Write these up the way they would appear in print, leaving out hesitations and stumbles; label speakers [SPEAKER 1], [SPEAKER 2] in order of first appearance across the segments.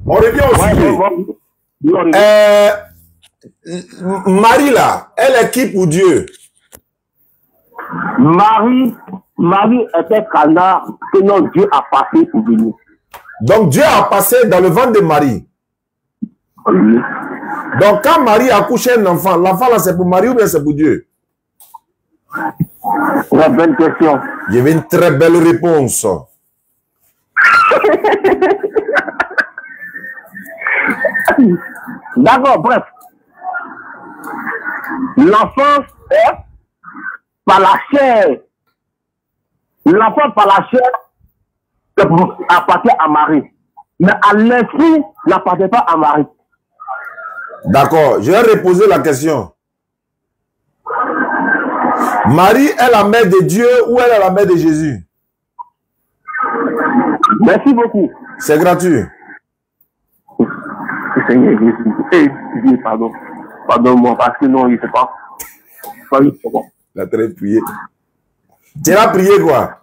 [SPEAKER 1] On revient au sujet. Marie là, elle est qui pour Dieu?
[SPEAKER 2] Marie était canard que notre Dieu a passé pour venir.
[SPEAKER 1] Donc Dieu a passé dans le ventre de Marie.
[SPEAKER 2] Oui.
[SPEAKER 1] Donc quand Marie a couché un enfant, l'enfant là c'est pour Marie ou bien c'est pour Dieu?
[SPEAKER 2] Une bonne question.
[SPEAKER 1] J'ai une très belle réponse.
[SPEAKER 2] D'accord, bref. L'enfant est par la chair. L'enfant par la chair appartient à Marie. Mais à l'esprit, n'appartient pas à Marie.
[SPEAKER 1] D'accord, je vais reposer la question. Marie est la mère de Dieu ou elle est la mère de Jésus?
[SPEAKER 2] Merci beaucoup.
[SPEAKER 1] C'est gratuit.
[SPEAKER 2] Seigneur Jésus. Eh, Dieu, pardon. Pardonne-moi parce que non, il ne sait pas. C'est bon.
[SPEAKER 1] Il a très prié. Tu as prié quoi?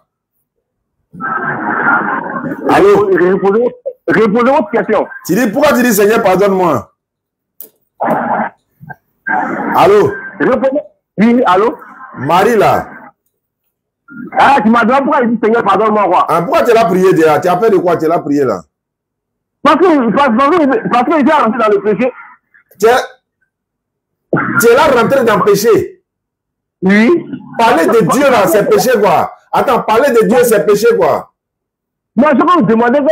[SPEAKER 1] Allô?
[SPEAKER 2] Répondez votre question.
[SPEAKER 1] Tu dis, pourquoi tu dis Seigneur, pardonne-moi? Allô?
[SPEAKER 2] Répondez. Oui, allô?
[SPEAKER 1] Marie là.
[SPEAKER 2] Ah, tu m'as demandé pourquoi il dit Seigneur, pardonne-moi quoi?
[SPEAKER 1] Ah, pourquoi tu l'as prié déjà? Tu as fait de quoi tu l'as prié là?
[SPEAKER 2] Parce qu'il est rentré dans le péché.
[SPEAKER 1] Tu es là rentré dans le péché.
[SPEAKER 2] Oui.
[SPEAKER 1] Parler de Dieu là, c'est péché quoi? Attends, parler de Dieu, c'est péché quoi?
[SPEAKER 2] Moi, je peux vous demander que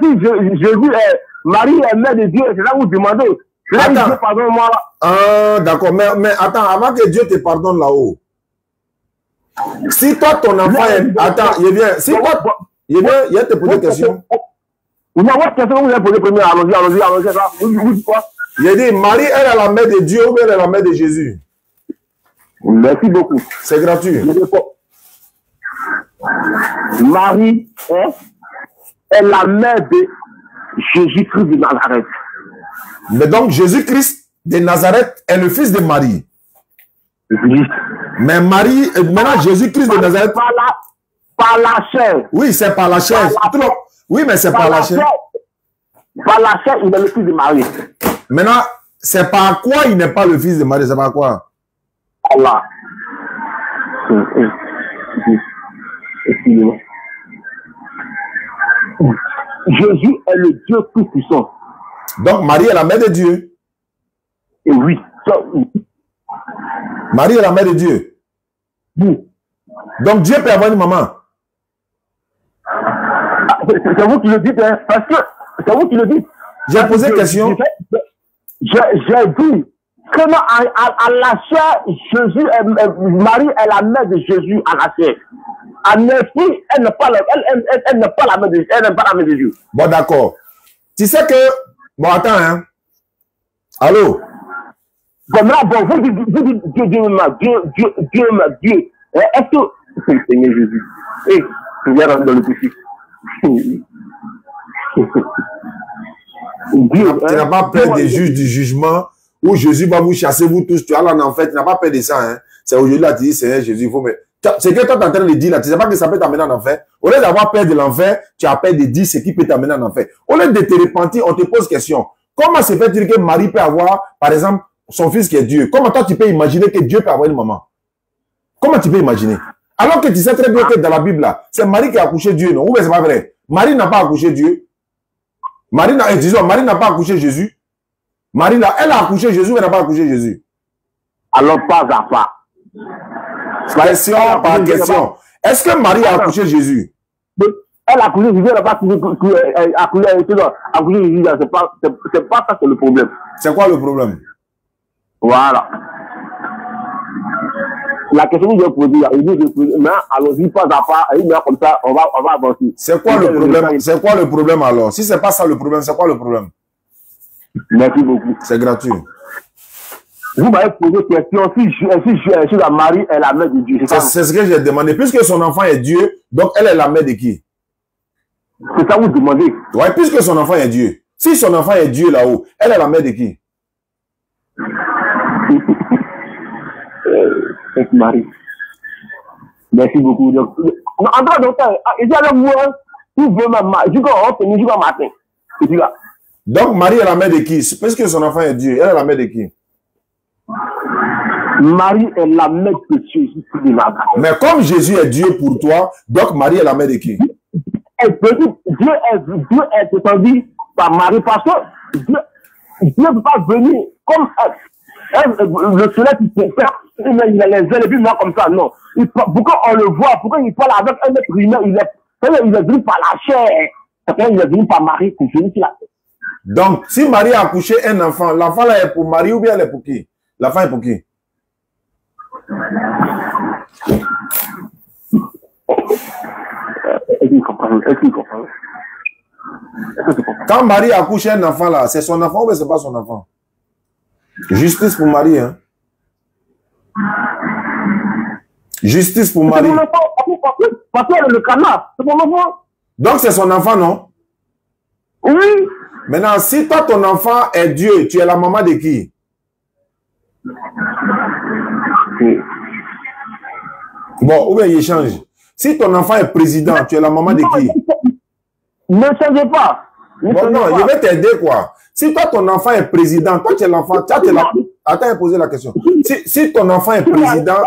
[SPEAKER 2] si Jésus est Marie est mère de Dieu, c'est là que vous demandez. Là, il dit pardonne-moi.
[SPEAKER 1] Ah, d'accord, mais attends, avant que Dieu te pardonne là-haut. Si toi, ton enfant est... Attends, il vient. Si toi... Il vient te poser une question.
[SPEAKER 2] Vous avez une question que vous avez posée première. Allons-y. Vous dites quoi?
[SPEAKER 1] Il a dit, Marie, elle est la mère de Dieu ou elle est la mère de Jésus?
[SPEAKER 2] Merci beaucoup.
[SPEAKER 1] C'est gratuit.
[SPEAKER 2] Marie est la mère de Jésus-Christ de Nazareth.
[SPEAKER 1] Mais donc, Jésus-Christ de Nazareth est le fils de Marie.
[SPEAKER 2] Oui.
[SPEAKER 1] Mais Marie, maintenant, Jésus-Christ de Nazareth...
[SPEAKER 2] Par la chair.
[SPEAKER 1] Oui, c'est par la chair. Oui, mais c'est par la chair.
[SPEAKER 2] Par la chair, il est le fils de Marie.
[SPEAKER 1] Maintenant, c'est par quoi il n'est pas le fils de Marie? C'est par quoi?
[SPEAKER 2] Allah. Excusez-moi. Jésus est le Dieu tout-puissant.
[SPEAKER 1] Donc, Marie est la mère de Dieu.
[SPEAKER 2] Et oui.
[SPEAKER 1] Marie est la mère de Dieu.
[SPEAKER 2] Oui.
[SPEAKER 1] Donc, Dieu peut avoir une maman.
[SPEAKER 2] C'est vous qui le dites, hein, parce que c'est vous qui le dites.
[SPEAKER 1] J'ai posé une question.
[SPEAKER 2] J'ai dit que à la chair, Marie est la mère de Jésus à la chair. À l'esprit, elle n'est pas la mère de Dieu.
[SPEAKER 1] Bon, d'accord. Tu sais que... Bon, attends, hein. Allô?
[SPEAKER 2] Bon, là, bon, vous dites Dieu. Est-ce que... Seigneur Jésus. Eh, Seigneur, rentre dans le péché.
[SPEAKER 1] Tu n'as pas peur des juges du jugement où Jésus va vous chasser, vous tous, tu as là en fait, tu n'as pas peur de ça. Hein? C'est aujourd'hui là, tu dis, Seigneur Jésus, il faut me... C'est que toi, tu es en train de dire là, tu ne sais pas que ça peut t'amener en enfer. Au lieu d'avoir peur de l'enfer, tu as peur de dire ce qui peut t'amener en enfer. Au lieu de te repentir, on te pose question. Comment se fait-il que Marie peut avoir, par exemple, son fils qui est Dieu? Comment toi, tu peux imaginer que Dieu peut avoir une maman? Comment tu peux imaginer? Alors que tu sais très bien que dans la Bible, là, c'est Marie qui a accouché Dieu, non? Ou bien c'est pas vrai? Marie n'a pas accouché Dieu. Marie n'a pas accouché Jésus. Marie, là, elle a accouché Jésus, mais elle n'a pas accouché Jésus. Alors, pas à pas. Question par question. Est-ce que Marie a accouché Jésus?
[SPEAKER 2] Elle a accouché Jésus, elle n'a pas accouché Jésus. C'est pas ça, c'est le problème.
[SPEAKER 1] C'est quoi le problème?
[SPEAKER 2] Voilà. La question que je poser, mais allons-y pas à pas, et comme ça, on va avancer.
[SPEAKER 1] C'est quoi le problème? C'est quoi le problème alors? Si c'est pas ça le problème, c'est quoi le problème?
[SPEAKER 2] Merci beaucoup.
[SPEAKER 1] C'est gratuit.
[SPEAKER 2] Vous m'avez posé question si la Marie est la mère de Dieu.
[SPEAKER 1] C'est ce que j'ai demandé. Puisque son enfant est Dieu, donc elle est la mère de qui?
[SPEAKER 2] C'est ça que vous demandez.
[SPEAKER 1] Oui, puisque son enfant est Dieu. Si son enfant est Dieu là-haut, elle est la mère de qui?
[SPEAKER 2] Marie. Merci beaucoup. André, docteur, ici avec vous, Tout veut même, jusqu'au matin. Et puis là.
[SPEAKER 1] Donc, Marie est la mère de qui? Puisque son enfant est Dieu, elle est la mère de qui?
[SPEAKER 2] Marie est la mère de Jésus.
[SPEAKER 1] Mais comme Jésus est Dieu pour toi, donc Marie est la mère de qui?
[SPEAKER 2] Dieu est descendu par Marie parce que Dieu ne peut pas venir comme le soleil qui se fait, il a les ailes et puis moi comme ça, non. Pourquoi on le voit, pourquoi il parle avec un être humain, il est venu par la chair, il est venu par Marie pour venir sur la terre.
[SPEAKER 1] Donc, si Marie a accouché un enfant, l'enfant là est pour Marie ou bien elle est pour qui? L'enfant est pour qui? Quand Marie a accouché un enfant là, c'est son enfant ou bien c'est pas son enfant? Justice pour Marie, hein? Justice pour Marie.
[SPEAKER 2] Parce qu'elle est le canard, c'est mon enfant.
[SPEAKER 1] Donc c'est son enfant, non?
[SPEAKER 2] Oui.
[SPEAKER 1] Maintenant, si toi, ton enfant est Dieu, tu es la maman de qui? Bon, ou bien il change. Si ton enfant est président, tu es la maman de qui?
[SPEAKER 2] Ne changez pas.
[SPEAKER 1] Bon, non, je vais t'aider, quoi. Si toi, ton enfant est président, toi, tu es l'enfant. Attends, j'ai posé la question. Si ton enfant est président,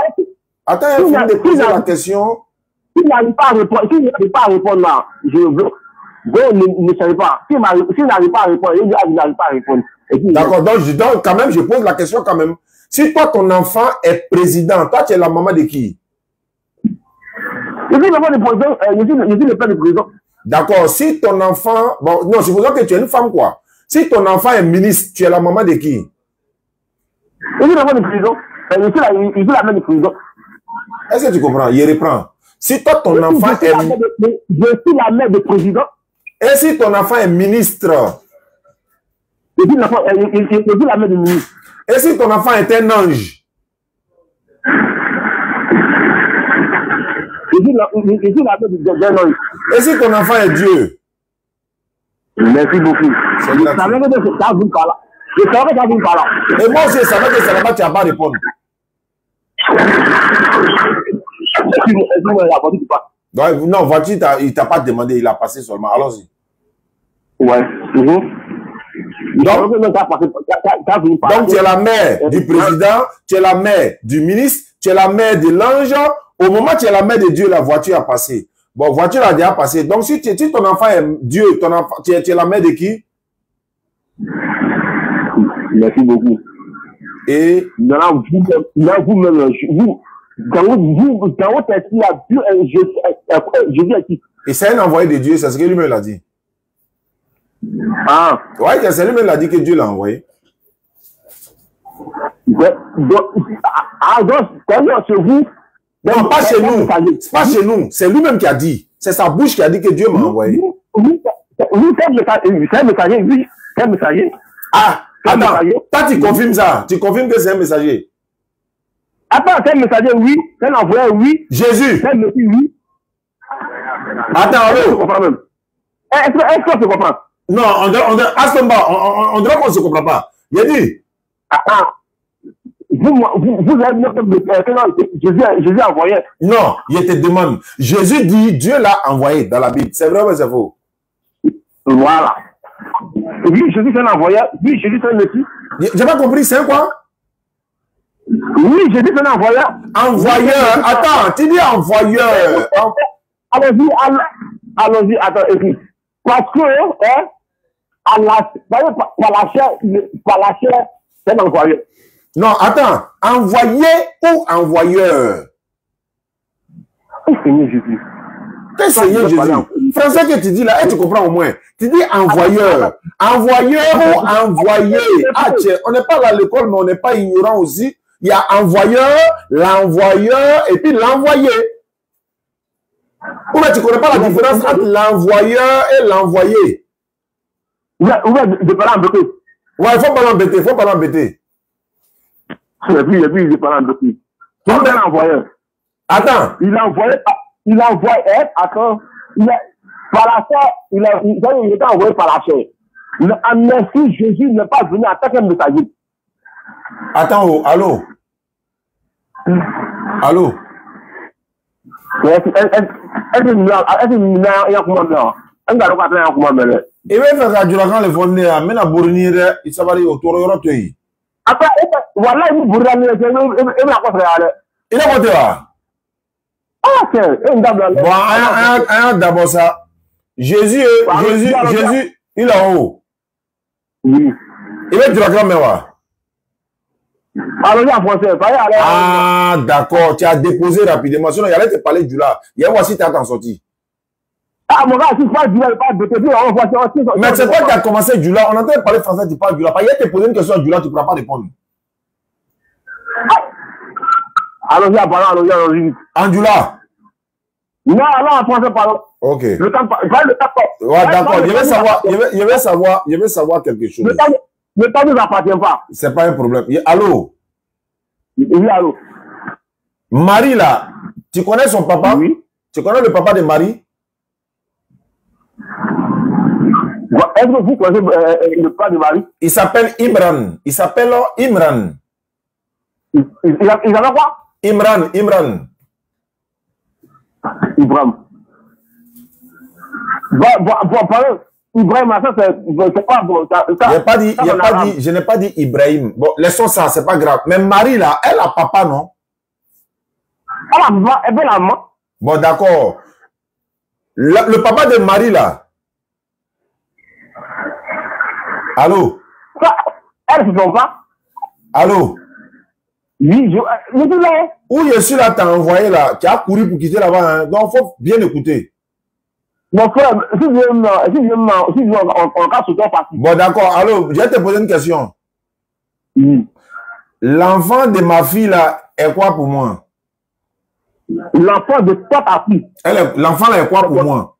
[SPEAKER 1] attends, j'ai fini de poser la question.
[SPEAKER 2] S'il n'arrive pas à répondre là, je veux. Ne savez pas. S'il n'arrive pas à répondre, il n'arrive pas à répondre.
[SPEAKER 1] D'accord, donc quand même, je pose la question quand même. Si toi, ton enfant est président, toi, tu es la maman de qui?
[SPEAKER 2] Je suis le père du président. Je suis le père du président.
[SPEAKER 1] D'accord, si ton enfant... Bon, non, supposons que tu es une femme, quoi. Si ton enfant est ministre, tu es la maman de qui?
[SPEAKER 2] Je suis le père du président. Je suis la mère du président.
[SPEAKER 1] Est-ce que tu comprends? Il reprend. Si toi, ton enfant est...
[SPEAKER 2] Je suis la mère du président.
[SPEAKER 1] Et si ton enfant est ministre?
[SPEAKER 2] Je suis la mère du ministre.
[SPEAKER 1] Et si ton enfant est un ange?
[SPEAKER 2] Je suis la mère d'un ange.
[SPEAKER 1] Et si ton enfant est Dieu?
[SPEAKER 2] Merci beaucoup. Je savais que ça vous parle.
[SPEAKER 1] Et moi aussi, je savais que c'est là-bas tu n'as pas répondre. Non, voiture, il t'a pas demandé, il a passé seulement. Allons-y.
[SPEAKER 2] Ouais.
[SPEAKER 1] Donc, tu es la mère du président, tu es la mère du ministre, tu es la mère de l'ange. Au moment où tu es la mère de Dieu, la voiture a passé. Bon, voiture a déjà passé. Donc, si ton enfant est Dieu, tu es la mère de qui?
[SPEAKER 2] Merci beaucoup.
[SPEAKER 1] Et
[SPEAKER 2] maintenant, vous-même, dans votre esprit, Jésus a dit.
[SPEAKER 1] Et c'est un envoyé de Dieu, c'est ce que lui-même l'a dit.
[SPEAKER 2] Ah.
[SPEAKER 1] Ouais, c'est lui-même l'a dit que Dieu l'a envoyé.
[SPEAKER 2] Donc, c'est vous.
[SPEAKER 1] Non, pas chez nous. Pas chez nous. C'est lui-même qui a dit. C'est sa bouche qui a dit que Dieu m'a envoyé.
[SPEAKER 2] Oui, c'est un messager, oui. C'est un messager.
[SPEAKER 1] Ah, attends. Toi, tu confirmes ça. Tu confirmes que c'est un messager.
[SPEAKER 2] Attends, c'est un messager, oui. C'est un envoyé, oui.
[SPEAKER 1] Jésus.
[SPEAKER 2] C'est un messager, oui.
[SPEAKER 1] Attends, allô.
[SPEAKER 2] Est-ce qu'on se comprend?
[SPEAKER 1] Non, on dirait qu'on ne se comprend pas. Il a dit.
[SPEAKER 2] Attends. Vous avez Jésus a envoyé.
[SPEAKER 1] Non, il te demande. Jésus dit, Dieu l'a envoyé dans la Bible. C'est vrai ou c'est faux?
[SPEAKER 2] Voilà. Oui, Jésus c'est un envoyé. Oui, Jésus c'est un messie.
[SPEAKER 1] J'ai pas compris, c'est quoi?
[SPEAKER 2] Oui, Jésus c'est un envoyé.
[SPEAKER 1] Envoyeur. Attends, tu dis envoyeur.
[SPEAKER 2] Allons-y, attends, écoute. Parce que, par la chair, c'est un envoyé.
[SPEAKER 1] Non, attends. Envoyé ou envoyeur?
[SPEAKER 2] Seigneur Jésus.
[SPEAKER 1] Quel Seigneur Jésus? Français que tu dis là, tu comprends au moins. Tu dis envoyeur. Envoyeur ou envoyé? Ah, tiens, on n'est pas à l'école, mais on n'est pas ignorant aussi. Il y a envoyeur, l'envoyeur et puis l'envoyé. Ou bien tu ne connais pas la différence entre l'envoyeur et l'envoyé?
[SPEAKER 2] Ouais, de parler embêté.
[SPEAKER 1] Ouais, il faut pas l'embêter, il faut pas l'embêter.
[SPEAKER 2] Et puis, il est pas embêté. C'est un envoyeur.
[SPEAKER 1] Attends.
[SPEAKER 2] Il a envoyé, attends, par la chair, il était envoyé par la chair. Merci, Jésus n'est pas venu en tant que messager.
[SPEAKER 1] Attends, oh, allô? Allô?
[SPEAKER 2] Est-ce que Un gars qui a comment mener.
[SPEAKER 1] Il va faire ça quand les fondés à Mena Bournir, il s'avère au Toro-Rotoi.
[SPEAKER 2] Après, voilà, il vous ramène, il m'a pas fait.
[SPEAKER 1] Il est monté là.
[SPEAKER 2] Ah, c'est un d'abord.
[SPEAKER 1] Bon, d'abord ça. Jésus, il est en haut.
[SPEAKER 2] Oui.
[SPEAKER 1] Il va dire quand même. Ah, d'accord. Tu as déposé rapidement. Sinon, il allait te parler du là. Il y a voici, tu as t'en sorti.
[SPEAKER 2] Ah, mon gars, si tu parles du là, pas de te dire, on voit ça.
[SPEAKER 1] Mais c'est quoi que tu as commencé du là? On entend parler français, tu parles du là. Il te poser une question du là, tu ne pourras pas répondre.
[SPEAKER 2] Allons-y, allons-y.
[SPEAKER 1] En du là?
[SPEAKER 2] Non, en français, pardon.
[SPEAKER 1] Ok.
[SPEAKER 2] Le temps,
[SPEAKER 1] ouais, d'accord. Je vais savoir quelque chose.
[SPEAKER 2] Le temps ne nous appartient pas.
[SPEAKER 1] C'est pas un problème. Allô?
[SPEAKER 2] Oui, allô.
[SPEAKER 1] Marie, là, tu connais son papa?
[SPEAKER 2] Oui.
[SPEAKER 1] Tu connais le papa de Marie?
[SPEAKER 2] Est-ce que vous connaissez le papa de Marie?
[SPEAKER 1] Il s'appelle Imran. Il s'appelle Imran.
[SPEAKER 2] Il avait quoi?
[SPEAKER 1] Imran.
[SPEAKER 2] Ibrahim. Bon, Ibrahim, ça, c'est pas bon.
[SPEAKER 1] Je n'ai pas dit Ibrahim. Bon, laissons ça, c'est pas grave. Mais Marie, là, elle a papa, non?
[SPEAKER 2] Elle a la maman.
[SPEAKER 1] Bon, d'accord. Le papa de Marie, là. Allô?
[SPEAKER 2] Elle se trompe pas.
[SPEAKER 1] Allô?
[SPEAKER 2] Oui, je suis là.
[SPEAKER 1] Où je suis là, t'as envoyé là, tu as couru pour quitter là-bas, hein? Donc il faut bien écouter.
[SPEAKER 2] Mon frère, si on casse sur toi parti.
[SPEAKER 1] Bon, d'accord, allô, je vais te poser une question.
[SPEAKER 2] Oui.
[SPEAKER 1] L'enfant de ma fille là est quoi pour moi?
[SPEAKER 2] L'enfant de toi ta fille.
[SPEAKER 1] L'enfant là est quoi pour moi?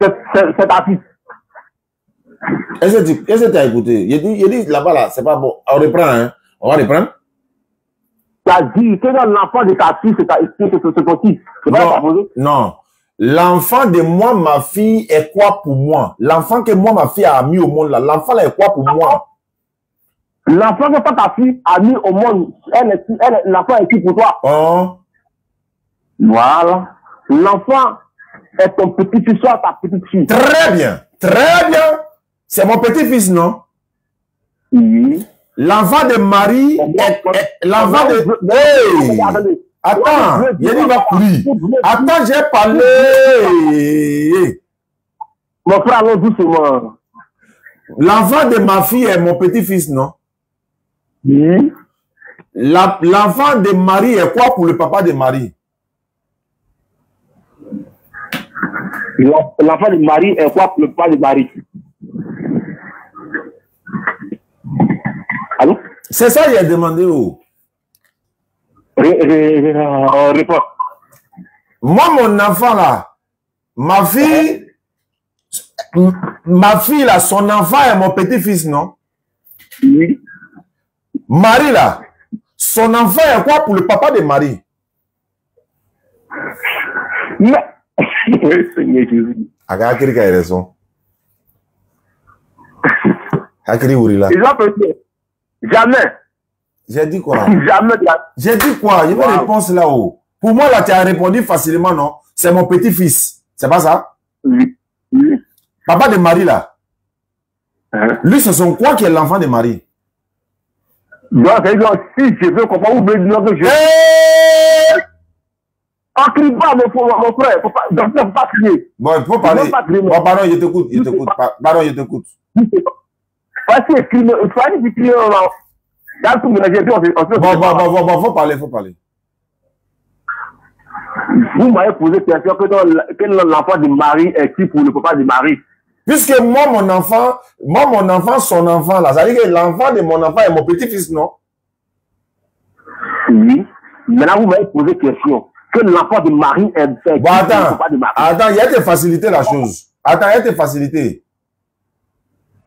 [SPEAKER 2] C'est ta fille.
[SPEAKER 1] Est-ce que tu as écouté? Il dit là-bas là, c'est pas bon. On reprend, hein? On va reprendre.
[SPEAKER 2] Tu as dit que l'enfant de ta fille, c'est ton fils. C'est pas ta posé?
[SPEAKER 1] Non. L'enfant de moi, ma fille, est quoi pour moi? L'enfant que moi, ma fille a mis au monde là, l'enfant là est quoi pour moi?
[SPEAKER 2] L'enfant que ta fille a mis au monde, l'enfant est qui pour toi?
[SPEAKER 1] Oh.
[SPEAKER 2] Voilà. L'enfant est ton petit-fils, soit ta petite-fille.
[SPEAKER 1] Très bien. Très bien. C'est mon petit-fils, non?
[SPEAKER 2] Oui.
[SPEAKER 1] L'enfant de Marie est l'enfant de... Hey! Attends, il va courir. Attends, j'ai parlé.
[SPEAKER 2] Mon frère, allons doucement.
[SPEAKER 1] L'enfant de ma fille est mon petit-fils, non?
[SPEAKER 2] Oui.
[SPEAKER 1] L'enfant de Marie est quoi pour le papa de Marie?
[SPEAKER 2] L'enfant de Marie est quoi pour le papa de Marie? Allô?
[SPEAKER 1] C'est ça qu'il a demandé où?
[SPEAKER 2] Réponds.
[SPEAKER 1] Moi, mon enfant là, ma fille là, son enfant est mon petit-fils, non?
[SPEAKER 2] Oui.
[SPEAKER 1] Marie là, son enfant est quoi pour le papa de Marie?
[SPEAKER 2] Mais, Seigneur Jésus.
[SPEAKER 1] Akiri a raison. Akiri Ourila.
[SPEAKER 2] Ils ont fait jamais.
[SPEAKER 1] J'ai dit quoi?
[SPEAKER 2] Jamais.
[SPEAKER 1] J'ai dit quoi? Il y a une réponse là-haut. Pour moi, là, tu as répondu facilement, non? C'est mon petit-fils. C'est pas ça?
[SPEAKER 2] Oui. Oui.
[SPEAKER 1] Papa de Marie, là.
[SPEAKER 2] Hein?
[SPEAKER 1] Lui, c'est son quoi qui est l'enfant de Marie?
[SPEAKER 2] Donc, si je veux comprendre, vous voulez dire que je... On crie pas, mon frère. Donc, il ne faut pas crier.
[SPEAKER 1] Bon, il faut parler. Bon, pardon, je t'écoute. Pardon, je t'écoute.
[SPEAKER 2] Parce que il faut aller crier.
[SPEAKER 1] Bon, faut parler.
[SPEAKER 2] Vous m'avez posé question que l'enfant de Marie est qui pour le papa de Marie?
[SPEAKER 1] Puisque moi, mon enfant, son enfant, là, ça veut dire que l'enfant de mon enfant est mon petit-fils, non?
[SPEAKER 2] Oui. Maintenant, vous m'avez posé question que l'enfant de Marie est qui
[SPEAKER 1] bon,
[SPEAKER 2] pour le papa de Marie?
[SPEAKER 1] Attends, il y a te faciliter la chose. Attends, il y a te faciliter.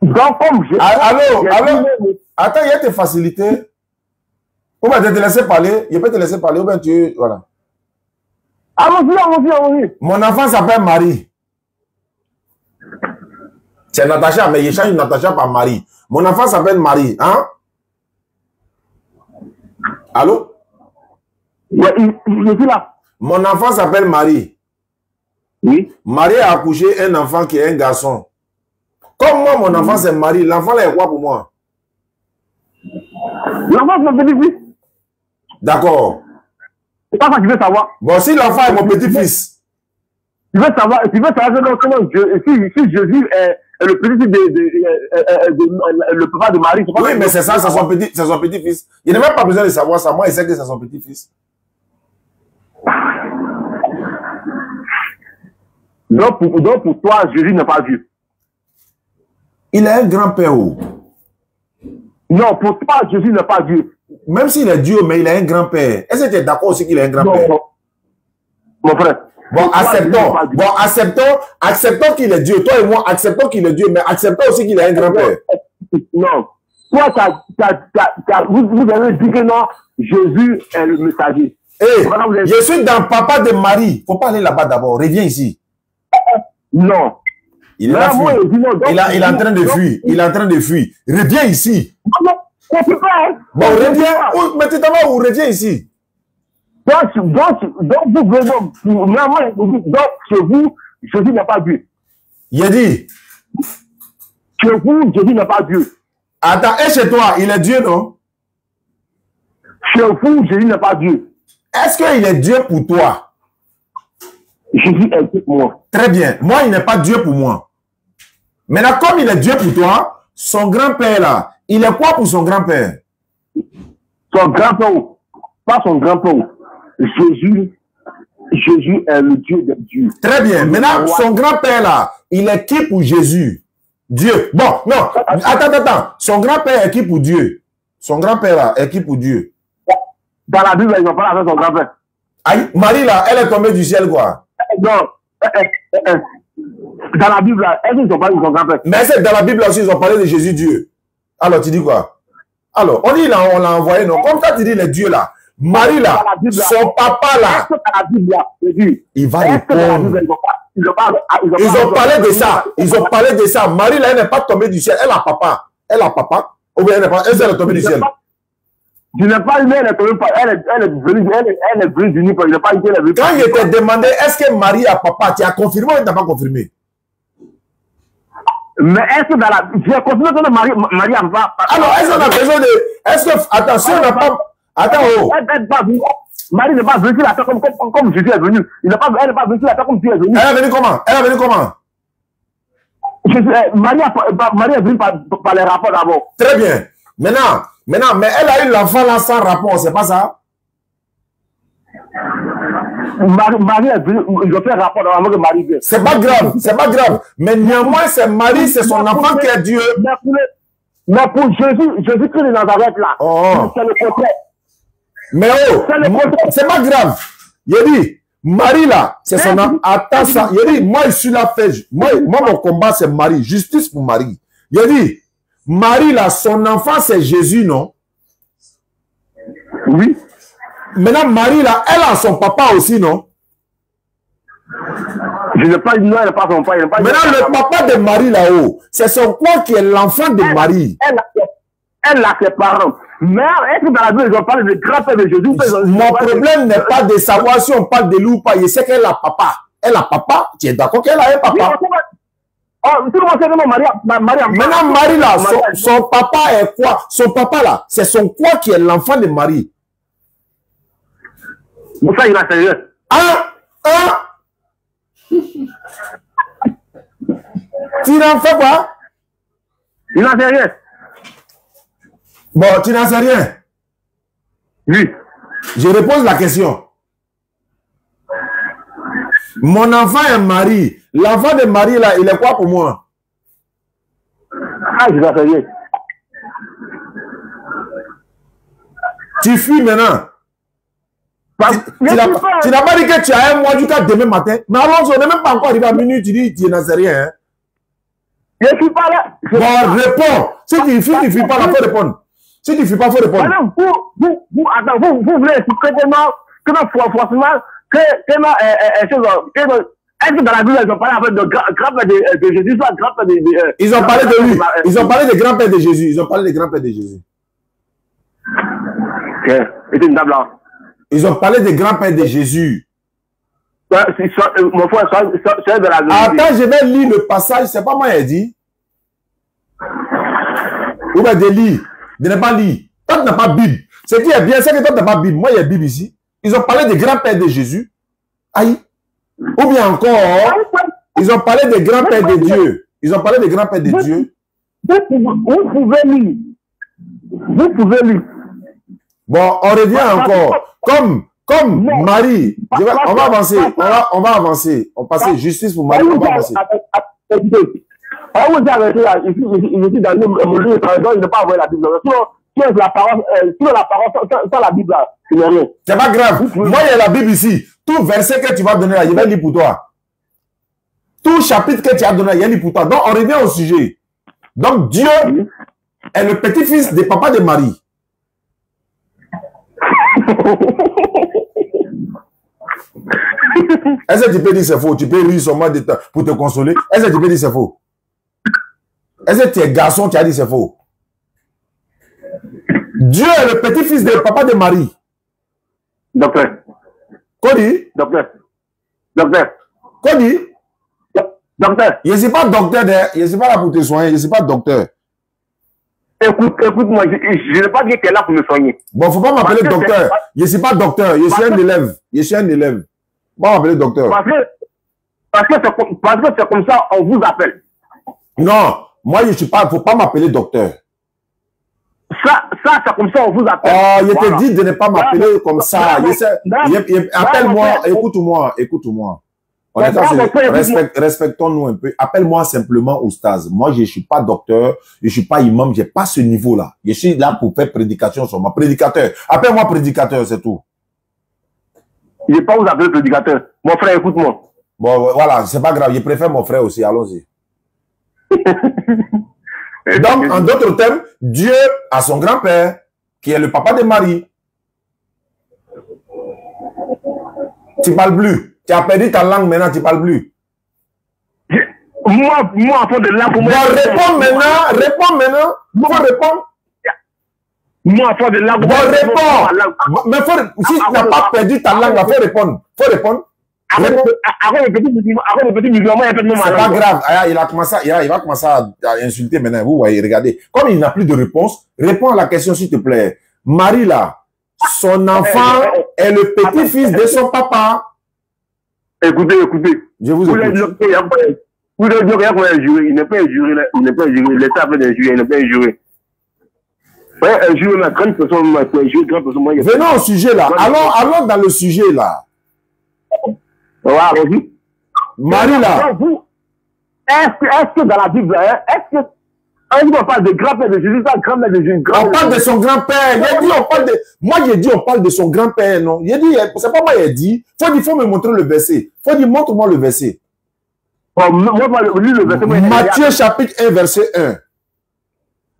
[SPEAKER 2] Donc, comme je...
[SPEAKER 1] Allô? Attends, il y a te faciliter. Ou bien te laisser parler. Je peux te laisser parler. Ou bien tu... Voilà.
[SPEAKER 2] Allons-y.
[SPEAKER 1] Mon enfant s'appelle Marie. C'est Natacha, mais il change Natacha par Marie. Mon enfant s'appelle Marie. Hein? Allô?
[SPEAKER 2] Je suis là.
[SPEAKER 1] Mon enfant s'appelle Marie.
[SPEAKER 2] Oui.
[SPEAKER 1] Marie a accouché un enfant qui est un garçon. Comme moi, mon enfant, c'est Marie. L'enfant là est quoi pour moi?
[SPEAKER 2] L'enfant, c'est mon petit-fils.
[SPEAKER 1] D'accord.
[SPEAKER 2] C'est pas ça qu'il veut savoir.
[SPEAKER 1] Bon, si l'enfant est mon petit-fils.
[SPEAKER 2] Tu veux savoir comment si Jésus est le petit-fils le papa de Marie.
[SPEAKER 1] Oui, mais c'est ça, c'est son petit-fils. Il n'a même pas besoin de savoir ça. Moi, il sait que c'est son petit-fils.
[SPEAKER 2] Donc pour toi, Jésus n'est pas Dieu.
[SPEAKER 1] Il est un grand-père.
[SPEAKER 2] Non, pour toi, Jésus n'est pas Dieu.
[SPEAKER 1] Même s'il est Dieu, mais il est un grand-père. Est-ce que tu es d'accord aussi qu'il est un grand-père?
[SPEAKER 2] Non, mon frère.
[SPEAKER 1] Bon, acceptons. Bon, acceptons qu'il est Dieu. Toi et moi, acceptons qu'il est Dieu, mais acceptons aussi qu'il est un grand-père.
[SPEAKER 2] Non. Toi, vous avez dit que non, Jésus est le messager.
[SPEAKER 1] Hey, je suis dans papa de Marie. Il ne faut pas aller là-bas d'abord. Reviens ici.
[SPEAKER 2] Non.
[SPEAKER 1] Il est là. Il est en train de fuir. Il est en train de fuir. Reviens ici. Bon, reviens. Mais tu t'en vas où? Reviens ici.
[SPEAKER 2] Donc, chez vous, Jésus n'est pas Dieu.
[SPEAKER 1] Il a dit.
[SPEAKER 2] Chez vous, Jésus n'est pas Dieu.
[SPEAKER 1] Attends, et chez toi, il est Dieu, non?
[SPEAKER 2] Chez vous, Jésus n'est pas Dieu.
[SPEAKER 1] Est-ce qu'il est Dieu pour toi?
[SPEAKER 2] Jésus est Dieu pour moi.
[SPEAKER 1] Très bien. Moi, il n'est pas Dieu pour moi. Maintenant, comme il est Dieu pour toi, son grand-père là, il est quoi pour son grand-père?
[SPEAKER 2] Son grand-père, pas son grand-père. Jésus est le Dieu de Dieu.
[SPEAKER 1] Très bien. Maintenant, son grand-père là, il est qui pour Jésus? Dieu. Bon, non. Attends. Son grand-père est qui pour Dieu? Son grand-père là est qui pour Dieu?
[SPEAKER 2] Dans la Bible, ils ont parlé avec son grand-père.
[SPEAKER 1] Aïe, Marie là, elle est tombée du ciel quoi?
[SPEAKER 2] Non. Dans la Bible là, ils ont parlé de son grand-père.
[SPEAKER 1] Mais c'est dans la Bible là aussi, ils ont parlé de Jésus Dieu. Alors, tu dis quoi? Alors, on dit là, on l'a envoyé, non? Comme ça, tu dis les dieux là. Marie là, son papa là, il va répondre. Ils ont parlé de ça. Ils ont parlé de ça. Marie là, elle n'est pas tombée du ciel. Elle a papa. Elle a papa. Ou bien elle est tombée du ciel.
[SPEAKER 2] Je n'ai pas aimé, elle est venue du Nil.
[SPEAKER 1] Quand il t'a demandé, est-ce que Marie a papa, tu as confirmé ou tu n'as pas confirmé?
[SPEAKER 2] Mais est-ce que dans la... J'ai confirmé que Marie a papa.
[SPEAKER 1] Alors, est-ce qu'on a besoin de... Est-ce que... Attention, on n'a pas... Attends, oh.
[SPEAKER 2] Marie n'est pas venue sur la terre comme Jésus est venu. Elle n'est pas venue sur la terre comme Jésus est venu.
[SPEAKER 1] Elle est venue comment? Elle est venue comment?
[SPEAKER 2] Marie est venue par les rapports d'abord.
[SPEAKER 1] Très bien. Maintenant, mais elle a eu l'enfant là sans rapport, c'est pas ça?
[SPEAKER 2] Marie est venue, je fais rapport avant que Marie vienne.
[SPEAKER 1] C'est pas grave. Mais néanmoins, c'est Marie, c'est son enfant qui est Dieu.
[SPEAKER 2] Mais pour Jésus-Christ de Nazareth là, c'est le contraire.
[SPEAKER 1] Mais oh, c'est pas grave. Il dit, Marie là, c'est son enfant. Attends ça. Il dit, moi je suis là, moi mon combat c'est Marie. Justice pour Marie. Il dit, Marie là, son enfant c'est Jésus, non?
[SPEAKER 2] Oui.
[SPEAKER 1] Maintenant, Marie là, elle a son papa aussi, non?
[SPEAKER 2] Je n'ai pas dit non, elle n'a pas son papa.
[SPEAKER 1] Maintenant, le papa de Marie là-haut, c'est son quoi qui est l'enfant de Marie?
[SPEAKER 2] Elle a ses parents. Mais est-ce que dans la Bible, ils ont parlé de grand-père de Jésus?
[SPEAKER 1] Mon problème n'est pas de savoir si on parle de lui ou pas. Je sais qu'elle a papa. Elle a papa. Tu es d'accord qu'elle a un papa?
[SPEAKER 2] Tout le monde sait que Marie.
[SPEAKER 1] Maintenant, Marie là, son papa est quoi? Son papa là, c'est son quoi qui est l'enfant de Marie?
[SPEAKER 2] Ça, il a sérieux.
[SPEAKER 1] Tu n'en fais pas?
[SPEAKER 2] Il n'en sait rien.
[SPEAKER 1] Bon, tu n'en sais rien?
[SPEAKER 2] Oui.
[SPEAKER 1] Je repose la question. Mon enfant est Marie. L'enfant de Marie, là, il est quoi pour moi?
[SPEAKER 2] Je n'en sais rien.
[SPEAKER 1] Tu fuis maintenant. Tu n'as pas dit que tu as un mois jusqu'à demain matin. Mais alors, on n'est même pas encore arrivé à minuit, tu dis tu n'en sais rien. Hein?
[SPEAKER 2] Je ne suis pas là.
[SPEAKER 1] Bon, réponds. Si tu ne fuis pas là, il faut répondre. Si tu ne fuis pas, il faut répondre.
[SPEAKER 2] Maintenant, vous voulez expliquer comment forcément, est-ce que dans la Bible, ils ont parlé avec le grand-père de Jésus, soit grand-père de...
[SPEAKER 1] Ils ont parlé de lui. Ils ont parlé des grands-pères de Jésus. Ils ont parlé des grands-pères de Jésus.
[SPEAKER 2] Ok. Et c'est une table là.
[SPEAKER 1] Ils ont parlé des grands-pères de Jésus.
[SPEAKER 2] Mon frère, c'est de la vérité.
[SPEAKER 1] Attends, je vais lire le passage, c'est pas moi qui ai dit. Ou bien de lire, de ne pas lire. Toi, tu n'as pas Bible. Ce qui est bien, c'est que toi, tu n'as pas Bible. Moi, il y a Bible ici. Ils ont parlé des grands-pères de Jésus. Aïe. Ou bien encore, ils ont parlé des grands-pères de Dieu. Ils ont parlé des grands-pères de Dieu.
[SPEAKER 2] Vous pouvez lire. Vous pouvez lire.
[SPEAKER 1] Bon, on revient encore. Comme Marie. On va avancer. On va avancer. On passe justice pour Marie. On va avancer.
[SPEAKER 2] On vous a arrêté là. Ici, dans mon livre, il ne pas avoir la Bible. Sinon, la parole, sans la Bible, c'est rien.
[SPEAKER 1] C'est pas grave. Moi, il y a la Bible ici. Tout verset que tu vas donner là, je vais lire pour toi. Tout chapitre que tu as donné là, je vais lire pour toi. Donc, on revient au sujet. Donc, Dieu est le petit-fils des papas de Marie. Est-ce que tu peux dire c'est faux? Tu peux rire seulement pour te consoler. Est-ce que tu peux dire c'est faux? Est-ce que tu es garçon, tu as dit c'est faux? Dieu est le petit-fils des papas de Marie.
[SPEAKER 2] Docteur.
[SPEAKER 1] Quoi dit?
[SPEAKER 2] Docteur. Docteur.
[SPEAKER 1] Quoi dit?
[SPEAKER 2] Docteur.
[SPEAKER 1] Je ne suis pas docteur, je ne suis pas là pour te soigner, je ne suis pas docteur.
[SPEAKER 2] Écoute-moi, je n'ai pas dit qu'elle est là pour me soigner.
[SPEAKER 1] Bon, il ne faut pas m'appeler docteur. Je ne suis pas docteur, je suis un élève. Je suis un élève. Pas m'appeler docteur.
[SPEAKER 2] Parce que c'est comme ça, on vous appelle.
[SPEAKER 1] Non, moi, je ne suis pas, il ne faut pas m'appeler docteur.
[SPEAKER 2] Ça, c'est comme ça, on vous appelle.
[SPEAKER 1] Oh, je te dis de ne pas m'appeler comme ça. Appelle-moi, écoute-moi. Respectons-nous un peu. Appelle-moi simplement Oustaz. Moi, je ne suis pas docteur, je ne suis pas imam, je n'ai pas ce niveau-là. Je suis là pour faire prédication sur moi. Prédicateur. Appelle-moi prédicateur, c'est tout.
[SPEAKER 2] Je ne vais pas vous appeler prédicateur. Mon frère, écoute-moi.
[SPEAKER 1] Bon, voilà, c'est pas grave. Je préfère mon frère aussi. Allons-y. Donc, en d'autres termes, Dieu a son grand-père, qui est le papa de Marie. Tu ne parles plus. Tu as perdu ta langue maintenant, tu ne parles plus.
[SPEAKER 2] Moi, en fond de langue, pour moi.
[SPEAKER 1] Réponds maintenant. Faut répondre.
[SPEAKER 2] Moi, en fond de langue.
[SPEAKER 1] Bon, réponds. Mais si tu n'as pas perdu ta langue, il faut répondre. Faut répondre.
[SPEAKER 2] Après le petit musulman, il a perdu ma langue.
[SPEAKER 1] C'est pas grave. Il va commencer à insulter maintenant. Vous voyez, regardez. Comme il n'a plus de réponse, réponds à la question, s'il te plaît. Marie, là, son enfant est le petit-fils de son papa.
[SPEAKER 2] Écoutez.
[SPEAKER 1] Je vous écoute.
[SPEAKER 2] Vous devez dire qu'il a juré. Il n'est pas juré. L'État a fait des jurés. Il n'est pas juré. Un juré, la grande personne,
[SPEAKER 1] venons au sujet là. Allons dans le sujet là. Marie là.
[SPEAKER 2] Est-ce que dans la Bible, est-ce que on parle de grand-père de Jésus, pas grand-mère de Jésus?
[SPEAKER 1] On parle de son grand-père. Moi, j'ai dit, on parle de son grand-père, non? J'ai dit, c'est pas moi, il a dit. Faut me montrer le verset. Faut dire, montre-moi le verset. Matthieu chapitre 1, verset 1.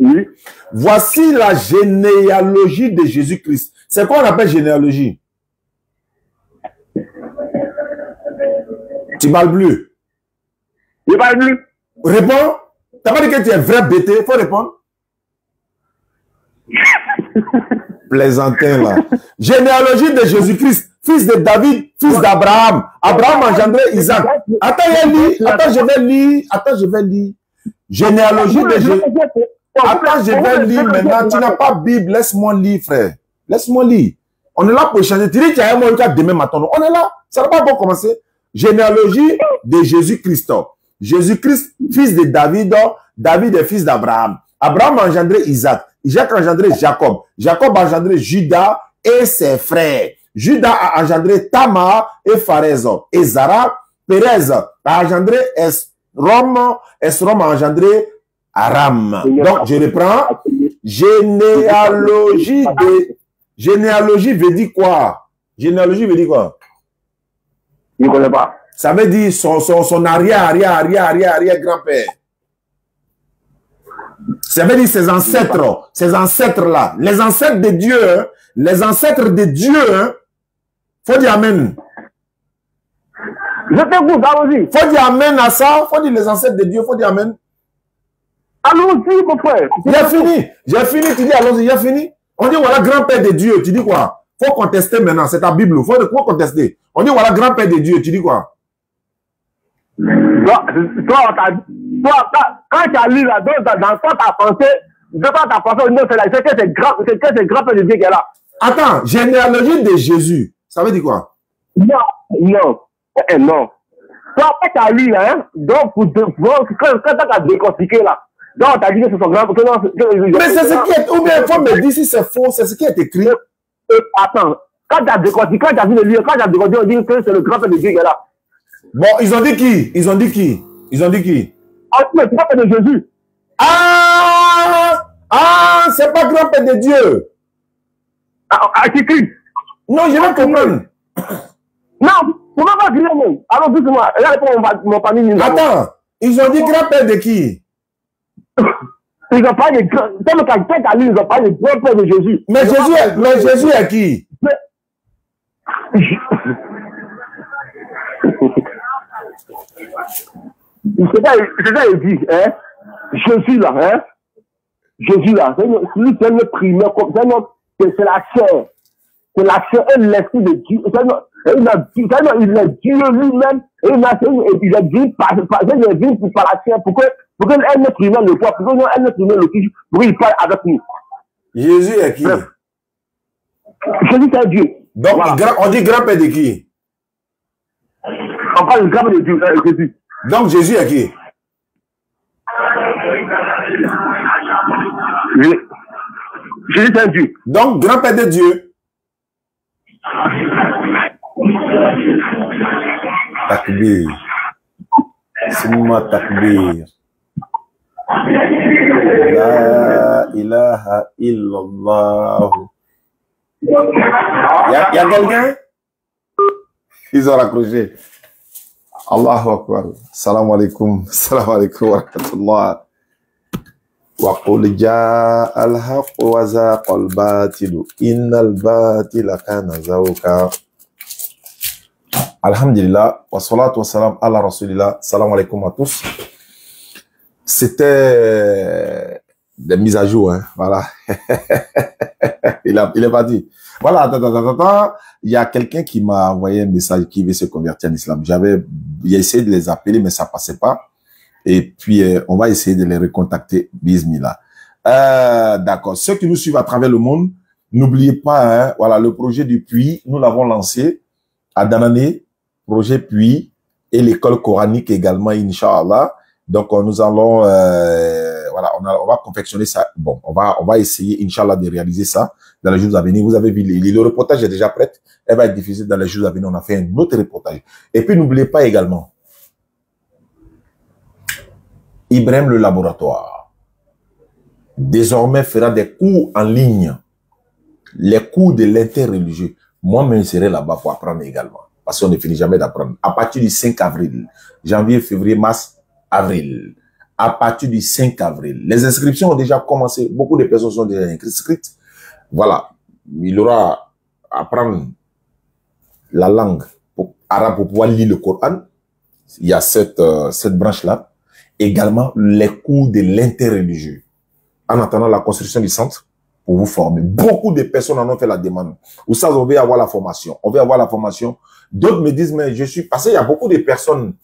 [SPEAKER 2] Oui.
[SPEAKER 1] Voici la généalogie de Jésus-Christ. C'est quoi on appelle généalogie? Tu parles plus.
[SPEAKER 2] Je parle plus.
[SPEAKER 1] Réponds. T'as pas dit que tu es vrai bêté, faut répondre. Plaisantin là. Généalogie de Jésus-Christ, fils de David, fils d'Abraham. Abraham engendré Isaac. Attends, je vais lire. Généalogie de Jésus. Attends, je vais lire maintenant. Tu n'as pas Bible, laisse-moi lire, frère. Laisse-moi lire. On est là pour échanger. Tu dis qu'il y a un mois demain matin. On est là. Ça ne va pas commencer. Généalogie de Jésus-Christ. Jésus-Christ, fils de David, David est fils d'Abraham. Abraham a engendré Isaac. Isaac a engendré Jacob. Jacob a engendré Judas et ses frères. Judas a engendré Tamar et Pharez. Et Zara, Pérez a engendré Esrom. Esrom a engendré Aram. Donc, je reprends. Généalogie veut dire quoi? Généalogie veut dire quoi?
[SPEAKER 2] Je ne connais pas.
[SPEAKER 1] Ça veut dire son arrière-grand-père. Ça veut dire ses ancêtres là. Les ancêtres de Dieu, hein, les ancêtres de Dieu, hein, faut dire amen.
[SPEAKER 2] Je t'écoute, allons-y.
[SPEAKER 1] Faut dire amen à ça, faut dire les ancêtres de Dieu, faut dire amen.
[SPEAKER 2] Allons-y, mon frère.
[SPEAKER 1] J'ai fini, tu dis allons-y, j'ai fini. On dit voilà grand-père de Dieu, tu dis quoi? faut contester maintenant. C'est ta Bible. Faut contester. On dit, voilà, grand-père de Dieu. Tu dis quoi?
[SPEAKER 2] Toi, quand tu as lu là, dans ta pensée, c'est que c'est grand-père de Dieu qui est là.
[SPEAKER 1] Attends, généalogie de Jésus. Ça veut dire quoi?
[SPEAKER 2] Non. Non. Toi, quand tu as lu là, hein, donc, quand tu as décortiqué là, donc, tu as dit que c'est son grand-père.
[SPEAKER 1] Mais c'est ce qui est, ou bien il faut me dire si c'est faux, c'est ce qui est écrit.
[SPEAKER 2] Attends, quand tu as décortiqué, quand tu as vu le livre, quand tu as décortiqué, on dit que c'est le grand-père de Dieu qui est là.
[SPEAKER 1] Bon, ils ont dit qui? Ils ont dit qui?
[SPEAKER 2] Ah, mais c'est grand-père de Jésus.
[SPEAKER 1] Ah, c'est pas grand-père de Dieu.
[SPEAKER 2] Qui crie?
[SPEAKER 1] Non, je vais comprendre.
[SPEAKER 2] Non, pour moi, pas crier, non. Alors, doucement, là, mon famille.
[SPEAKER 1] Attends, ils ont dit grand-père de qui?
[SPEAKER 2] Ils ont parlé de grand-père, ils ont parlé de grand-père de Jésus.
[SPEAKER 1] Mais Jésus est qui?
[SPEAKER 2] C'est ça, il dit, hein? Jésus là, hein? Jésus là, c'est notre primaire, c'est la chair. C'est la chair et l'esprit de Dieu. Il est Dieu lui-même, et il est Dieu par la chair, pour que notre primaire le voit, pour que notre primaire le touche, pour qu'il parle avec nous.
[SPEAKER 1] Jésus est qui?
[SPEAKER 2] Jésus c'est Dieu.
[SPEAKER 1] Donc, voilà. On dit grand-père de qui?
[SPEAKER 2] On parle de grand-père de Dieu, Jésus.
[SPEAKER 1] Donc, Jésus est qui?
[SPEAKER 2] Oui. Jésus c'est Dieu.
[SPEAKER 1] Donc, grand-père de Dieu. Takbir. Summa takbir. La ilaha illallah. Il y a quelqu'un? Ils ont raccroché. Allahu Akbar. Salam alaikum. Salam alaikum wa rahmatullah. Wa qul jaa al-haq wa zaqa al-batil. Innal batila kana zawqa. Alhamdulillah. Wa salatu wa salam ala rasulillah. Salam alaikum à tous. C'était des mises à jour, hein. Voilà. il est parti. Voilà, attends. Il y a quelqu'un qui m'a envoyé un message qui veut se convertir en islam. J'ai essayé de les appeler, mais ça passait pas. Et puis, on va essayer de les recontacter. Bismillah. D'accord. Ceux qui nous suivent à travers le monde, n'oubliez pas, hein, voilà, le projet du Puy, nous l'avons lancé à Danané, projet Puy, et l'école coranique également, Inch'Allah. Donc, nous allons, voilà, on va confectionner ça. Bon, on va essayer, Inch'Allah, de réaliser ça dans les jours à venir. Vous avez vu, le reportage est déjà prêt. Elle va être diffusée dans les jours à venir. On a fait un autre reportage. Et puis, n'oubliez pas également, Ibrahim le laboratoire, désormais fera des cours en ligne. Les cours de l'interreligieux. Moi-même, je serai là-bas pour apprendre également. Parce qu'on ne finit jamais d'apprendre. À partir du 5 avril, janvier, février, mars, avril. À partir du 5 avril. Les inscriptions ont déjà commencé. Beaucoup de personnes sont déjà inscrites. Voilà. Il aura à apprendre la langue arabe pour pouvoir lire le Coran. Il y a cette branche-là. Également, les cours de l'interreligieux. En attendant la construction du centre pour vous former. Beaucoup de personnes en ont fait la demande. Ou ça, on veut avoir la formation. On veut avoir la formation. D'autres me disent, mais je suis passé. Il y a beaucoup de personnes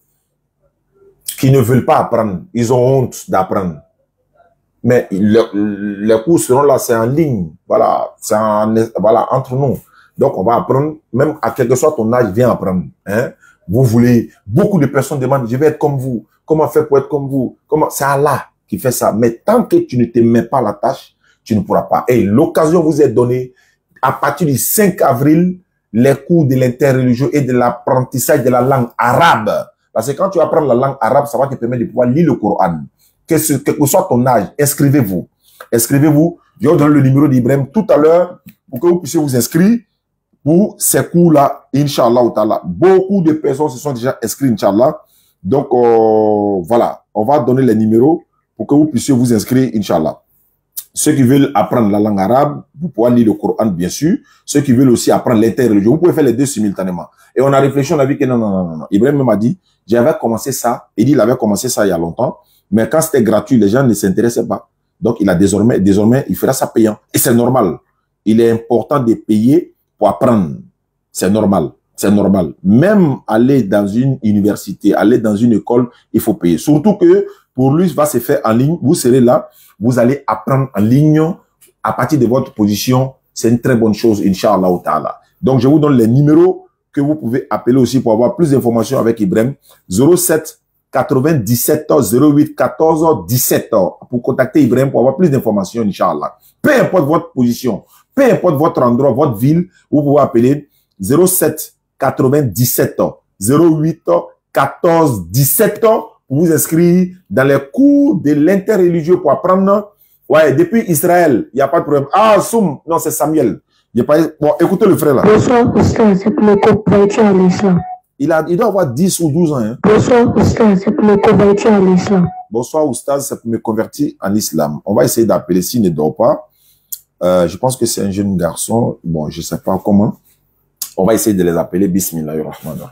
[SPEAKER 1] qui ne veulent pas apprendre. Ils ont honte d'apprendre. Mais les cours seront là, c'est en ligne. Voilà, c'est voilà, entre nous. Donc, on va apprendre, même à quel que soit ton âge, viens apprendre. Hein? Vous voulez, beaucoup de personnes demandent, je vais être comme vous. Comment faire pour être comme vous? C'est Allah qui fait ça. Mais tant que tu ne te mets pas la tâche, tu ne pourras pas. Et l'occasion vous est donnée à partir du 5 avril, les cours de l'interreligieux et de l'apprentissage de la langue arabe. Parce que quand tu apprends la langue arabe, ça va te permettre de pouvoir lire le Coran. Quel que soit ton âge, inscrivez-vous. Inscrivez-vous. Je vous donne le numéro d'Ibrahim tout à l'heure pour que vous puissiez vous inscrire pour ces cours-là, Inch'Allah ou Ta'ala. Beaucoup de personnes se sont déjà inscrites, Inch'Allah. Donc, voilà, on va donner les numéros pour que vous puissiez vous inscrire, Inch'Allah. Ceux qui veulent apprendre la langue arabe, vous pouvez lire le Coran, bien sûr. Ceux qui veulent aussi apprendre l'interreligieux, vous pouvez faire les deux simultanément. Et on a réfléchi, on a vu que non. Ibrahim m'a dit, j'avais commencé ça, il avait commencé ça il y a longtemps, mais quand c'était gratuit, les gens ne s'intéressaient pas. Donc, il a désormais, il fera ça payant. Et c'est normal. Il est important de payer pour apprendre. C'est normal. C'est normal. Même aller dans une université, aller dans une école, il faut payer. Surtout que pour lui, va se faire en ligne. Vous serez là, vous allez apprendre en ligne à partir de votre position. C'est une très bonne chose, Inch'Allah ta'ala. Donc, je vous donne les numéros que vous pouvez appeler aussi pour avoir plus d'informations avec Ibrahim. 07 97 08 14 17 pour contacter Ibrahim pour avoir plus d'informations, Inch'Allah. Peu importe votre position, peu importe votre endroit, votre ville, vous pouvez appeler 07 97 08 14 17 pour vous inscrire dans les cours de l'interreligieux pour apprendre. Ouais, depuis Israël, il n'y a pas de problème. Ah, Soum, non, c'est Samuel. Il y a pas... Bon, écoutez le frère là.
[SPEAKER 3] Bonsoir, Oustaz, c'est pour le convertir à l'islam.
[SPEAKER 1] Il doit avoir 10 ou 12 ans. Hein.
[SPEAKER 3] Bonsoir, Oustaz, c'est pour me convertir à l'islam.
[SPEAKER 1] Bonsoir, Oustaz, c'est pour me convertir en islam. On va essayer d'appeler s'il ne dort pas. Je pense que c'est un jeune garçon. Bon, je ne sais pas comment. On va essayer de les appeler. Bismillahirrahmanirrahim.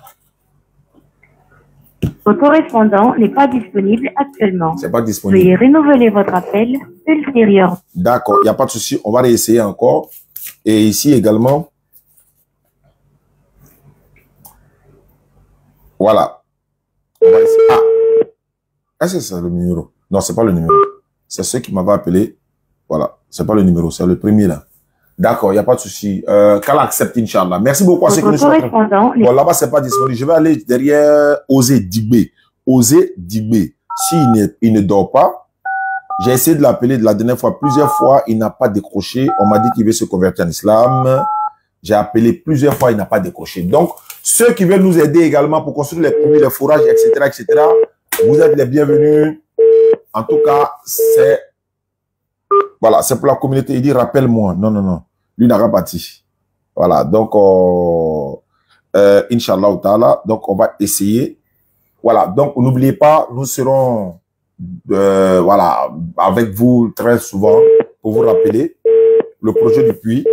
[SPEAKER 4] Votre correspondant n'est pas disponible actuellement.
[SPEAKER 1] C'est pas disponible.
[SPEAKER 4] Veuillez renouveler votre appel ultérieur.
[SPEAKER 1] D'accord, il n'y a pas de souci. On va réessayer encore. Et ici également. Voilà. On va essayer. Ah. Est-ce que c'est le numéro? Non, c'est pas le numéro. C'est ceux qui m'avaient appelé. Voilà. C'est pas le numéro. C'est le premier là. D'accord, il n'y a pas de souci. Qu'Allah accepte, Inch'Allah. Merci beaucoup à ceux qui nous sont. Bon, là-bas, c'est pas disponible. Je vais aller derrière Osé Digbe. Osé Digbe. S'il ne dort pas, j'ai essayé de l'appeler de la dernière fois, plusieurs fois, il n'a pas décroché. On m'a dit qu'il veut se convertir en islam. J'ai appelé plusieurs fois, il n'a pas décroché. Donc, ceux qui veulent nous aider également pour construire les puits, les fourrages, etc., etc., vous êtes les bienvenus. En tout cas, c'est, voilà, c'est pour la communauté. Il dit, rappelle-moi. Non, non, non. Lui n'a pas bâti. Voilà. Donc, Inch'Allah ta'ala. Donc, on va essayer. Voilà. Donc, n'oubliez pas, nous serons, voilà, avec vous très souvent pour vous rappeler le projet du puits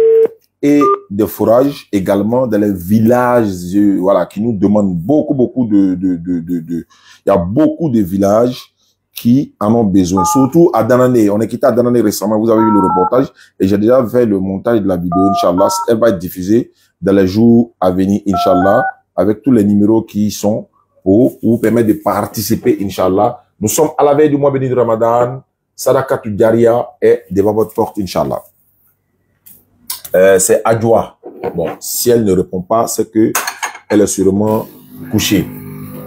[SPEAKER 1] et des fourrages également dans les villages, voilà, qui nous demandent beaucoup il y a beaucoup de villages qui en ont besoin, surtout à Danané. On est quitté à Danané récemment, vous avez vu le reportage, et j'ai déjà fait le montage de la vidéo, Inch'Allah. Elle va être diffusée dans les jours à venir, Inch'Allah, avec tous les numéros qui sont pour vous permettre de participer, Inch'Allah. Nous sommes à la veille du mois béni de Ramadan. Sadaqatul Jariya est devant votre porte, Inch'Allah. C'est Adjoa. Bon, si elle ne répond pas, c'est que elle est sûrement couchée.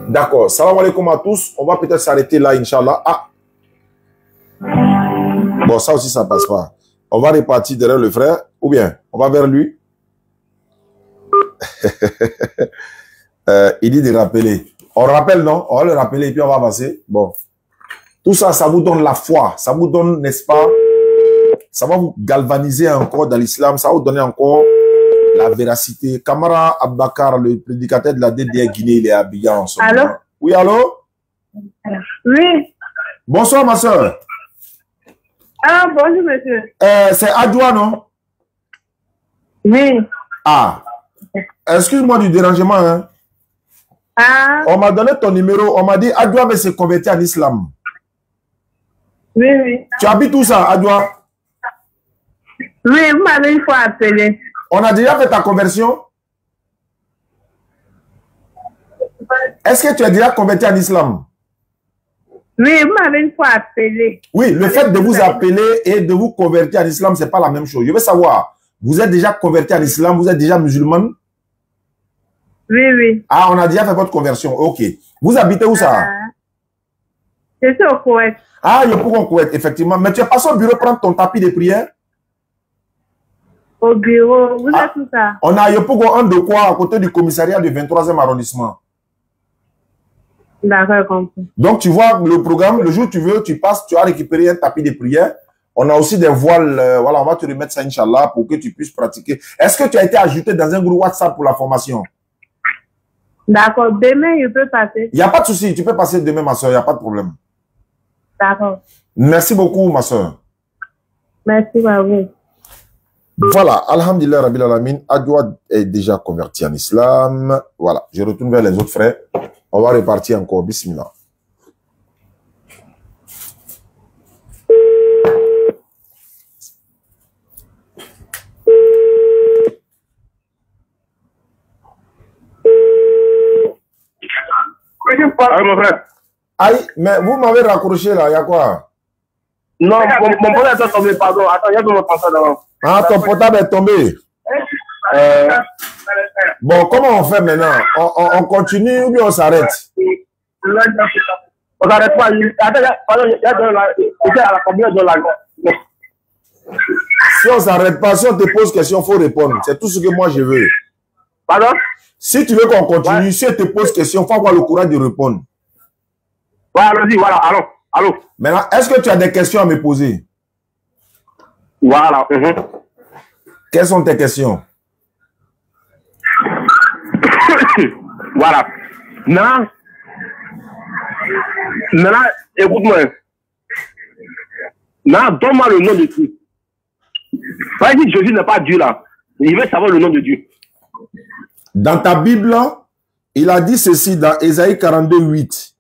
[SPEAKER 1] D'accord. Salam alaikum à tous. On va peut-être s'arrêter là, Inch'Allah. Ah. Bon, ça aussi, ça passe pas. On va repartir derrière le frère. Ou bien, on va vers lui. Il dit de rappeler. On rappelle, non? On va le rappeler et puis on va avancer. Bon. Tout ça, ça vous donne la foi. Ça vous donne, n'est-ce pas? Ça va vous galvaniser encore dans l'islam. Ça va vous donner encore la véracité. Kamara Abakar, le prédicateur de la DDR Guinée, il est habillé en ce moment. Oui, allô?
[SPEAKER 5] Oui.
[SPEAKER 1] Bonsoir, ma soeur.
[SPEAKER 5] Ah, bonjour, monsieur.
[SPEAKER 1] C'est Adjoa, non?
[SPEAKER 5] Oui.
[SPEAKER 1] Ah. Excuse-moi du dérangement, hein.
[SPEAKER 5] Ah.
[SPEAKER 1] On m'a donné ton numéro. On m'a dit Adjoa veut se convertir en islam.
[SPEAKER 5] Oui, oui.
[SPEAKER 1] Tu habites où ça, Adjoa?
[SPEAKER 5] Oui, vous m'avez une fois appelé.
[SPEAKER 1] On a déjà fait ta conversion? Est-ce que tu es déjà converti en islam?
[SPEAKER 5] Oui, vous m'avez une fois appelé.
[SPEAKER 1] Oui, le fait de vous appeler et de vous convertir en islam, c'est pas la même chose. Je veux savoir, vous êtes déjà converti en islam, vous êtes déjà musulmane?
[SPEAKER 5] Oui, oui.
[SPEAKER 1] Ah, on a déjà fait votre conversion. Ok. Vous habitez où ça?
[SPEAKER 5] Je suis au Koweït.
[SPEAKER 1] Ah, il y a pour au Koweït, effectivement. Mais tu es passé au bureau prendre ton tapis de prière?
[SPEAKER 5] Au bureau, vous êtes où ça?
[SPEAKER 1] On a Yopogo un de quoi à côté du commissariat du 23e arrondissement.
[SPEAKER 5] D'accord, compris.
[SPEAKER 1] Donc, tu vois le programme, le jour où tu veux, tu passes, tu as récupéré un tapis de prière. On a aussi des voiles, voilà, on va te remettre ça, Inch'Allah, pour que tu puisses pratiquer. Est-ce que tu as été ajouté dans un groupe WhatsApp pour la formation?
[SPEAKER 5] D'accord, demain, je peux passer.
[SPEAKER 1] Il n'y a pas de souci, tu peux passer demain, ma soeur, il n'y a pas de problème.
[SPEAKER 5] D'accord.
[SPEAKER 1] Merci beaucoup, ma soeur.
[SPEAKER 5] Merci à vous.
[SPEAKER 1] Voilà, Alhamdulillah Rabbil Alamin, Adjoa est déjà converti en islam. Voilà, je retourne vers les autres frères. On va repartir encore. Bismillah.
[SPEAKER 2] Ah, mon frère.
[SPEAKER 1] Aïe, mais vous m'avez raccroché là, il y a quoi?
[SPEAKER 2] Non, mon frère est tombé, pardon. Attends, il y a mon portable d'avant.
[SPEAKER 1] Ah, ton portable est tombé. Bon, comment on fait maintenant? On continue ou bien on s'arrête?
[SPEAKER 2] On s'arrête pas. Attends, pardon, il y a de la combien de la.
[SPEAKER 1] Si on s'arrête pas, si on te pose question, il faut répondre. C'est tout ce que moi je veux.
[SPEAKER 2] Pardon?
[SPEAKER 1] Si tu veux qu'on continue, si on te pose question, il faut avoir le courage de répondre.
[SPEAKER 2] Ouais, allons-y, voilà, allô.
[SPEAKER 1] Maintenant, est-ce que tu as des questions à me poser?
[SPEAKER 2] Voilà.
[SPEAKER 1] Quelles sont tes questions?
[SPEAKER 2] Voilà. Maintenant, écoute-moi. Maintenant, donne-moi le nom de Dieu. Pas dit Jésus n'est pas Dieu là. Il veut savoir le nom de Dieu.
[SPEAKER 1] Dans ta Bible, il a dit ceci dans Ésaïe 42, 8.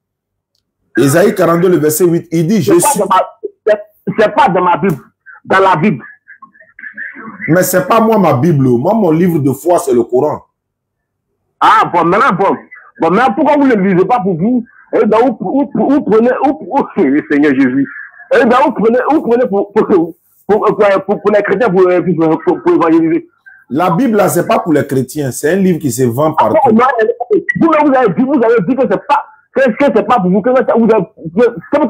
[SPEAKER 1] Ésaïe 42, le verset 8, il dit, je suis...
[SPEAKER 2] C'est pas dans ma Bible, dans la Bible.
[SPEAKER 1] Mais c'est pas moi ma Bible. Moi, mon livre de foi, c'est le Coran.
[SPEAKER 2] Ah, bon, maintenant, pourquoi vous ne le lisez pas pour vous? Et donc, vous prenez, Seigneur Jésus. Et donc, vous prenez pour les chrétiens pour évangéliser.
[SPEAKER 1] La Bible, là, c'est pas pour les chrétiens. C'est un livre qui se vend partout.
[SPEAKER 2] Vous avez dit que c'est pas... c'est pas pour vous que vous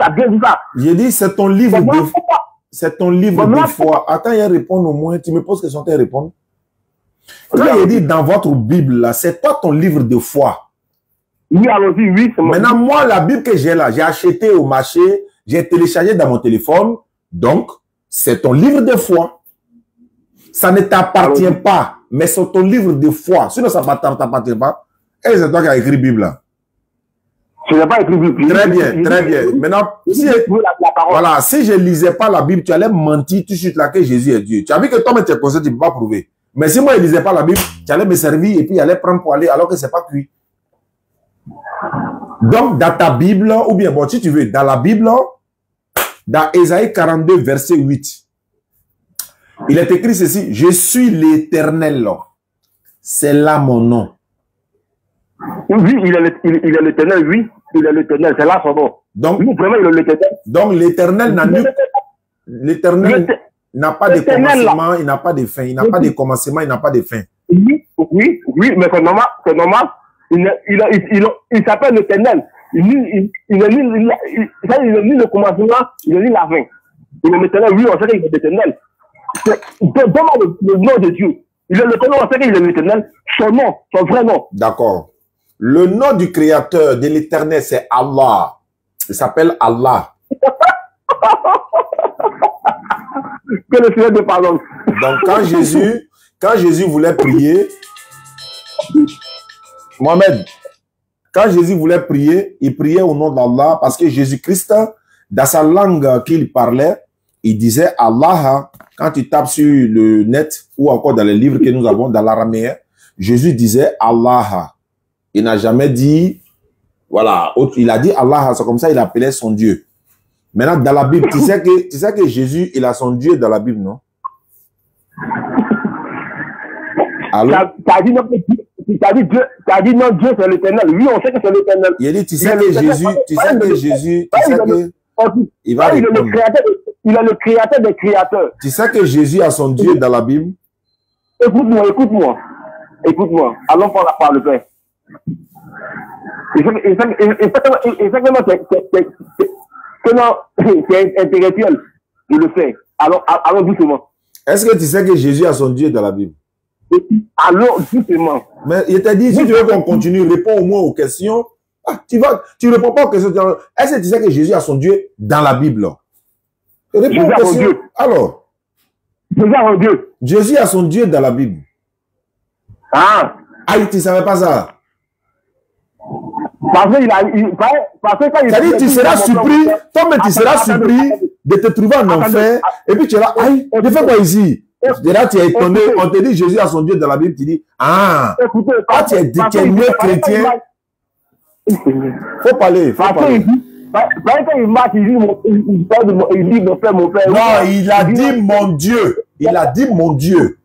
[SPEAKER 2] avez bien dit ça.
[SPEAKER 1] J'ai dit, c'est ton livre de foi. C'est ton livre de foi. Attends, il répond au moins. Tu me poses question, tu réponds. Là, il dit dans votre Bible, là, c'est pas ton livre de foi.
[SPEAKER 2] Oui, allons-y, oui.
[SPEAKER 1] Maintenant, moi, la Bible que j'ai là, j'ai acheté au marché, j'ai téléchargé dans mon téléphone. Donc, c'est ton livre de foi. Ça ne t'appartient pas, mais c'est ton livre de foi. Sinon, ça ne t'appartient pas. Et c'est toi qui as écrit la Bible là.
[SPEAKER 2] Je n'ai pas écrit Bible.
[SPEAKER 1] Très bien, très bien. Maintenant, si je ne lisais pas la Bible, tu allais mentir tout de suite là que Jésus est Dieu. Tu as vu que toi-même tu es conscient, tu ne peux pas prouver. Mais si moi je ne lisais pas la Bible, tu allais me servir et puis il allait prendre pour aller alors que ce n'est pas cuit. Donc, dans ta Bible, ou bien, bon, si tu veux, dans la Bible, dans Ésaïe 42, verset 8, il est écrit ceci, je suis l'Éternel. C'est là mon nom.
[SPEAKER 2] Oui, il est l'Éternel, oui. Il est l'Éternel, c'est là son nom.
[SPEAKER 1] Donc,
[SPEAKER 2] oui, vraiment, il est l'Éternel.
[SPEAKER 1] Donc, l'Éternel n'a pas de commencement, il n'a pas de fin. Il n'a pas de commencement, il n'a pas de fin.
[SPEAKER 2] Oui, mais c'est normal. Il s'appelle l'Éternel. Il n'est ni le commencement, il n'est ni la fin. Il est l'Éternel, oui, on sait qu'il est l'Éternel. Donne-moi le nom de Dieu. Il est l'Éternel, on sait qu'il est l'Éternel. Son nom, son vrai nom.
[SPEAKER 1] D'accord. Le nom du Créateur, de l'Éternel, c'est Allah. Il s'appelle Allah.
[SPEAKER 2] Que le Seigneur te pardonne.
[SPEAKER 1] Donc, quand Jésus voulait prier, Mohamed, quand Jésus voulait prier, il priait au nom d'Allah parce que Jésus-Christ, dans sa langue qu'il parlait, il disait Allah. Quand tu tapes sur le net ou encore dans les livres que nous avons dans l'araméen, Jésus disait Allah. Il n'a jamais dit, voilà, il a dit Allah, c'est comme ça il appelait son Dieu. Maintenant, dans la Bible, tu sais que Jésus, il a son Dieu dans la Bible, non? Allô?
[SPEAKER 2] T'as dit non, Dieu c'est l'Éternel. Oui, on sait que c'est l'Éternel.
[SPEAKER 1] Il a dit, tu sais que Jésus, il va répondre.
[SPEAKER 2] Il est le créateur des créateurs.
[SPEAKER 1] Tu sais que Jésus a son Dieu dans la Bible?
[SPEAKER 2] Écoute-moi. Allons pour la part le Père. Exactement, c'est intellectuel. Je le sais. Allons doucement.
[SPEAKER 1] Est-ce que tu sais que Jésus a son Dieu dans la Bible?
[SPEAKER 2] Allons doucement.
[SPEAKER 1] Mais il t'a dit, si tu veux qu'on continue, réponds au moins aux questions. Ah, tu réponds pas aux questions. Est-ce que tu sais que Jésus a son Dieu dans la Bible? Réponds aux questions. Alors, Jésus a son Dieu dans la Bible.
[SPEAKER 2] Ah,
[SPEAKER 1] tu ne savais pas ça?
[SPEAKER 2] Parce que
[SPEAKER 1] c'est-à-dire, tu seras surpris, toi-même tu seras surpris de te trouver en enfer, et puis tu es là, je fais quoi ici? Là, tu es étonné, on te dit Jésus a son Dieu dans la Bible, tu dis, tu es mieux chrétien. Faut parler. Non, il a dit mon Dieu. Il a dit mon Dieu.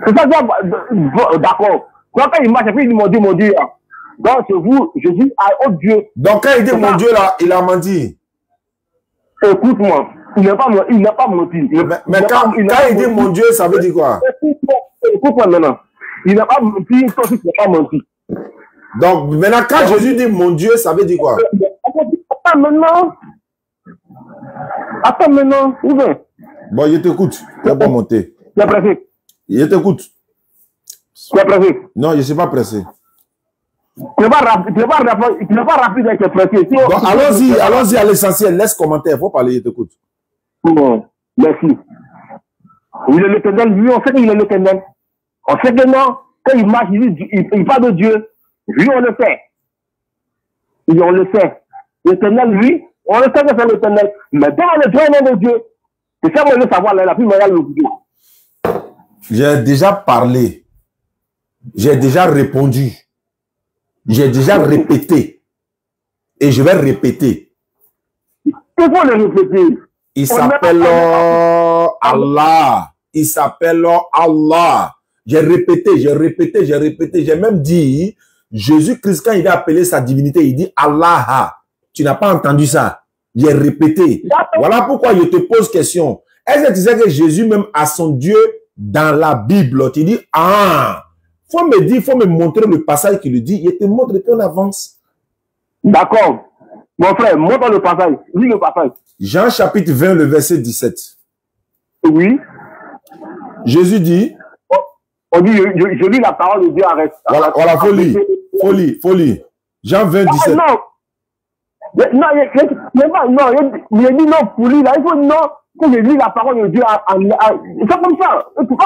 [SPEAKER 2] C'est ça, d'accord. Quand il marche, il dit mon Dieu. Donc, chez vous, Jésus a autre Dieu.
[SPEAKER 1] Donc, quand il dit mon Dieu, là, il a menti.
[SPEAKER 2] Écoute-moi, il n'a pas menti.
[SPEAKER 1] Mais quand il dit mon Dieu, ça veut dire quoi?
[SPEAKER 2] Écoute-moi maintenant. Il n'a pas menti, toi aussi, tu n'as pas menti.
[SPEAKER 1] Donc, maintenant, quand Jésus dit mon Dieu, ça veut dire quoi?
[SPEAKER 2] Attends maintenant. Où est?
[SPEAKER 1] Bon, je t'écoute. Tu n'as pas monté.
[SPEAKER 2] Tu es pressé.
[SPEAKER 1] Je t'écoute.
[SPEAKER 2] Tu es pressé.
[SPEAKER 1] Non, je ne suis pas pressé.
[SPEAKER 2] Tu n'es pas rapide avec tes pressés.
[SPEAKER 1] Bon, allons-y à l'essentiel. Laisse commentaire. Il faut parler, je t'écoute.
[SPEAKER 2] Bon, merci. Il est l'éternel, lui, on sait qu'il est l'éternel. On sait que non, quand il marche, il parle de Dieu. Lui, on le sait. Et on le sait. L'éternel, lui, on le sait que c'est l'éternel. Mais dans le vrai nom de Dieu, c'est ça qu'on veut savoir, la plus meilleure de Dieu.
[SPEAKER 1] J'ai déjà parlé. J'ai déjà répondu. J'ai déjà répété. Et je vais répéter.
[SPEAKER 2] Il faut le répéter.
[SPEAKER 1] Il s'appelle Allah. Il s'appelle Allah. J'ai répété. J'ai même dit, Jésus-Christ, quand il a appelé sa divinité, il dit Allah. Tu n'as pas entendu ça. J'ai répété. Voilà pourquoi je te pose question. Est-ce que tu sais que Jésus même a son Dieu dans la Bible? Tu dis, faut me montrer le passage qui le dit. Je te montre et puis on avance.
[SPEAKER 2] D'accord. Mon frère, montre le passage. Lis le passage.
[SPEAKER 1] Jean chapitre 20, le verset 17.
[SPEAKER 2] Oui.
[SPEAKER 1] Jésus dit.
[SPEAKER 2] On dit, je lis la parole de Dieu, arrête.
[SPEAKER 1] Voilà, folie. Jean 20, 17.
[SPEAKER 2] Non, il dit non, folie, là, il faut non, que je lis la parole de Dieu. C'est comme ça. Tu ne peux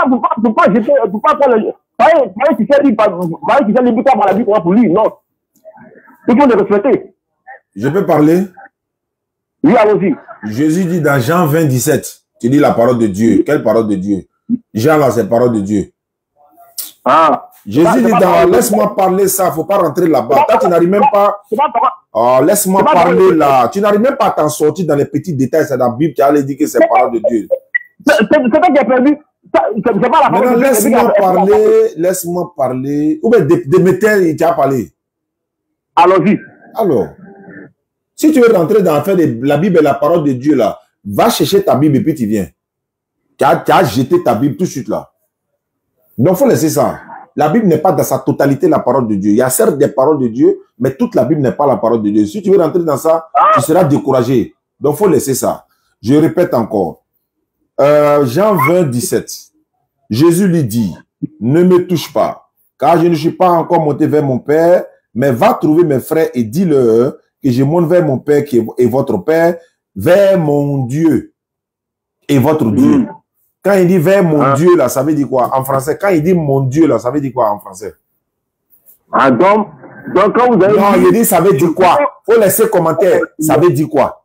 [SPEAKER 2] pas jeter, tu ne peux pas prendre le. Tu sais lire par la Bible pour lui, non. Il faut le respecter.
[SPEAKER 1] Je peux parler?
[SPEAKER 2] Oui, allons-y.
[SPEAKER 1] Jésus dit dans Jean 20, 17, tu dis la parole de Dieu. Quelle parole de Dieu? Jean là, c'est la parole de Dieu. Jésus dit dans, laisse-moi parler ça, il ne faut pas rentrer là-bas. Toi, tu n'arrives même pas. Laisse-moi parler là. Tu n'arrives même pas à t'en sortir dans les petits détails. C'est dans la Bible, tu allais dire que c'est la parole de Dieu.
[SPEAKER 2] C'est toi qui as perdu. C'est pas la parole de Dieu.
[SPEAKER 1] Laisse-moi parler. Ou bien Déméter, il t'a parlé.
[SPEAKER 2] Allons-y.
[SPEAKER 1] Alors, si tu veux rentrer dans l'affaire de la Bible et la parole de Dieu là, va chercher ta Bible et puis tu viens. Tu as jeté ta Bible tout de suite là. Donc, il faut laisser ça. La Bible n'est pas dans sa totalité la parole de Dieu. Il y a certes des paroles de Dieu, mais toute la Bible n'est pas la parole de Dieu. Si tu veux rentrer dans ça, tu seras découragé. Donc, il faut laisser ça. Je répète encore. Jean 20, 17. Jésus lui dit, ne me touche pas, car je ne suis pas encore monté vers mon Père, mais va trouver mes frères et dis-leur que je monte vers mon Père qui est votre Père, vers mon Dieu et votre Dieu. Quand il dit vers mon Dieu, là, ça veut dire quoi en français? Quand il dit mon Dieu, là, ça veut dire quoi en français?
[SPEAKER 2] Donc quand vous avez...
[SPEAKER 1] Non, il dit ça veut dire quoi? Il faut laisser commentaire. Ça veut dire quoi?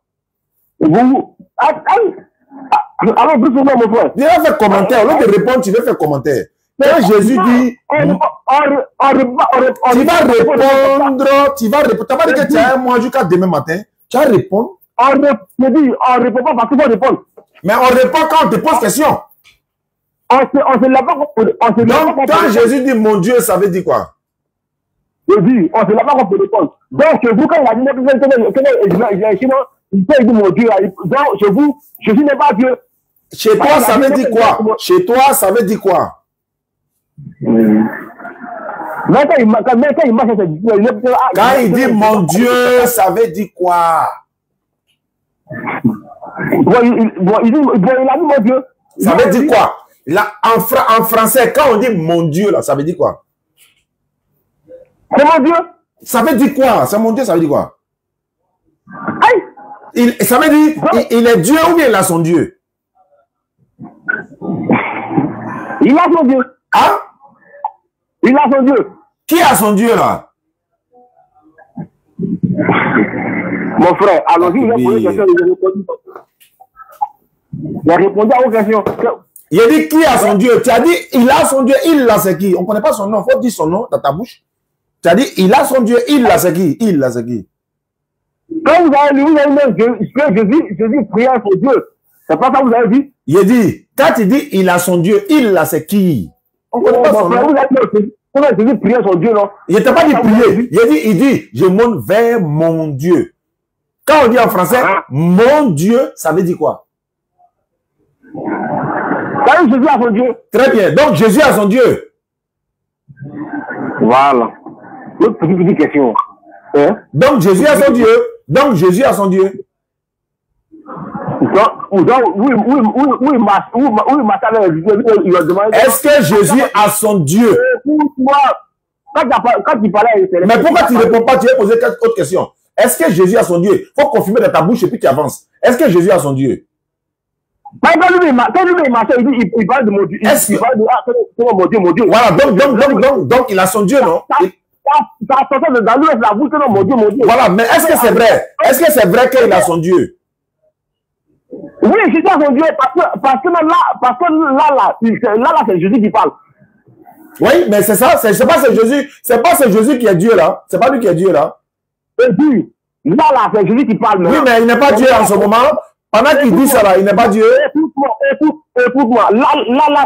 [SPEAKER 2] Alors, plus souvent, mon frère.
[SPEAKER 1] Tu vas faire commentaire. Au lieu de répondre, tu vas faire commentaire. Quand Jésus dit... Tu vas répondre. Tu vas pas dit que tu as un mois jusqu'à demain matin. Tu vas répondre.
[SPEAKER 2] On répond pas parce qu'il faut répondre.
[SPEAKER 1] Mais on répond quand on te pose question.
[SPEAKER 2] On se l'a pas compris.
[SPEAKER 1] Donc, quand Jésus dit mon Dieu, ça veut dire quoi?
[SPEAKER 2] Je dis, on se l'a pas compris répondre. Donc, chez vous, quand il a dit, il dit mon Dieu. Donc, chez vous, Jésus n'est pas Dieu.
[SPEAKER 1] Chez toi, ça veut dire quoi? Chez toi, ça veut dire quoi?
[SPEAKER 2] Quand
[SPEAKER 1] il dit mon Dieu, ça veut dire quoi?
[SPEAKER 2] Il a dit mon Dieu.
[SPEAKER 1] Ça veut dire quoi? Là, en français, quand on dit mon Dieu, là, ça veut dire quoi?
[SPEAKER 2] C'est mon Dieu.
[SPEAKER 1] Ça veut dire quoi? C'est mon Dieu, ça veut dire quoi? Ça veut dire, il est Dieu ou bien il a son Dieu?
[SPEAKER 2] Il a son Dieu.
[SPEAKER 1] Hein?
[SPEAKER 2] Il a son Dieu.
[SPEAKER 1] Qui a son Dieu, là?
[SPEAKER 2] Mon frère, allons-y, il a répondu à vos questions.
[SPEAKER 1] Il a dit qui a son Dieu? Tu as dit il a son Dieu, il l'a, c'est qui? On ne connaît pas son nom, il faut dire son nom dans ta bouche. Tu as dit il a son Dieu, il l'a, c'est qui? Il l'a, c'est qui?
[SPEAKER 2] Quand vous avez lu, Jésus priait pour Dieu. C'est pas ça que vous avez dit?
[SPEAKER 1] Il a dit, quand tu dis il a son Dieu, il l'a, c'est qui? On ne connaît pas son nom.
[SPEAKER 2] Jésus priait son Dieu, non?
[SPEAKER 1] Il n'était pas dit prier. Il dit, je monte vers mon Dieu. Quand on dit en français, mon Dieu, ça veut dire quoi?
[SPEAKER 2] Ça veut dire Jésus a son Dieu.
[SPEAKER 1] Très bien. Donc, Jésus a son Dieu.
[SPEAKER 2] Voilà. L'autre petite question. Hein?
[SPEAKER 1] Donc, Jésus a son Dieu. Donc, Jésus a son Dieu. Est-ce que Jésus a son Dieu?
[SPEAKER 2] Quand tu parlais,
[SPEAKER 1] mais pourquoi tu ne réponds pas? Tu veux poser quelques autres questions. Est-ce que Jésus a son Dieu? Il faut confirmer dans ta bouche et puis tu avances. Est-ce que Jésus a son Dieu?
[SPEAKER 2] Quand lui il parle de mon Dieu. Il parle de mon Dieu.
[SPEAKER 1] Voilà, donc il a son Dieu, non? Voilà, mais est-ce que c'est vrai? Est-ce que c'est vrai qu'il a son Dieu?
[SPEAKER 2] Oui, Jésus a son Dieu, parce que là, c'est Jésus qui parle.
[SPEAKER 1] Oui, mais c'est ça, c'est pas c'est Jésus qui est Dieu là. C'est pas lui qui est Dieu là.
[SPEAKER 2] Et puis, là, c'est Jésus qui parle.
[SPEAKER 1] Oui, mais il n'est pas Dieu en ce moment. Pendant qu'il dit ça là, il n'est pas Dieu.
[SPEAKER 2] Écoute-moi. Là,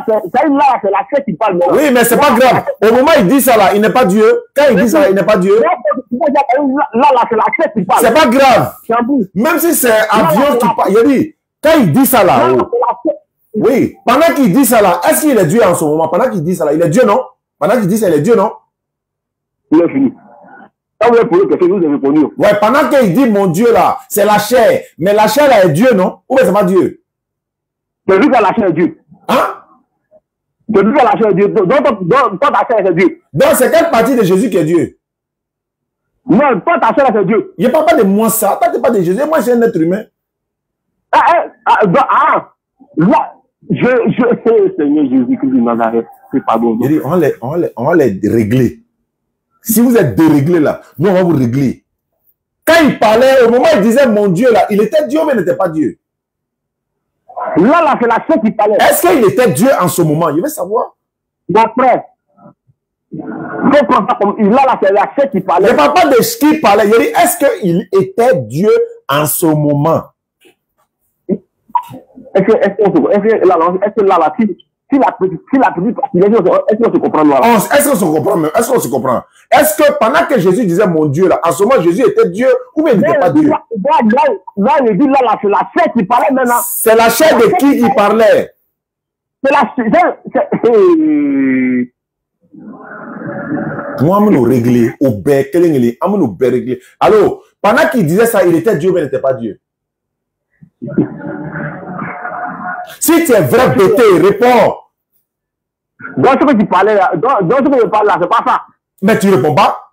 [SPEAKER 2] c'est la chair qui parle.
[SPEAKER 1] Oui, mais c'est pas grave. Au moment où il dit ça là, il n'est pas Dieu. Quand il dit ça là, il n'est pas Dieu.
[SPEAKER 2] Là, c'est la chair qui parle.
[SPEAKER 1] C'est pas grave. Même si c'est avion qui parle. Il dit, quand il dit ça là, oui, pendant qu'il dit ça là, est-ce qu'il est Dieu en ce moment? Pendant qu'il dit ça là, il est Dieu, non? Pendant qu'il dit ça, il est Dieu, non?
[SPEAKER 2] Il est fini. Quand vous avez posé quelque chose, vous avez répondu.
[SPEAKER 1] Ouais, pendant qu'il dit mon Dieu là, c'est la chair. Mais la chair là est Dieu, non? Ou bien c'est pas Dieu?
[SPEAKER 2] C'est lui qui a la chair est Dieu.
[SPEAKER 1] Hein?
[SPEAKER 2] C'est lui qui a la chair est Dieu. Donc ta chair est Dieu.
[SPEAKER 1] Donc c'est quelle partie de Jésus qui est Dieu?
[SPEAKER 2] Non, toi ta chair est Dieu.
[SPEAKER 1] Je ne parle pas de moi ça. Toi tu parles de Jésus. Moi je suis un être humain.
[SPEAKER 2] Là, Seigneur Jésus-Christ de Nazareth, c'est pardon.
[SPEAKER 1] Je dis, on va les régler. Si vous êtes déréglés là, nous on va vous régler. Quand il parlait, au moment où il disait mon Dieu là, il était Dieu mais il n'était pas Dieu.
[SPEAKER 2] Là, c'est la chair qui parlait.
[SPEAKER 1] Est-ce qu'il était Dieu en ce moment? Je veux savoir.
[SPEAKER 2] D'après. Là, c'est la chair qui parlait.
[SPEAKER 1] Je ne parle pas de ce qu'il parlait. Je dis, est-ce qu'il était Dieu en ce moment?
[SPEAKER 2] Est-ce que là, si la petite, est-ce qu'on se comprend là?
[SPEAKER 1] Est-ce qu'on se comprend? Est-ce qu'on se comprend? Est-ce que pendant que Jésus disait mon Dieu là, en ce moment Jésus était Dieu ou bien il n'était pas Dieu?
[SPEAKER 2] Là, il dit là, c'est la chair qui parlait maintenant.
[SPEAKER 1] C'est la chair de qui parlait?
[SPEAKER 2] C'est la chair.
[SPEAKER 1] Moi, je vais nous régler. Au bec, je vais nous régler. Alors, pendant qu'il disait ça, il était Dieu mais il n'était pas Dieu. Si tu es vrai bêté, réponds.
[SPEAKER 2] Dans ce que tu parlais là, dans ce que je parle là, c'est pas ça.
[SPEAKER 1] Mais tu réponds pas.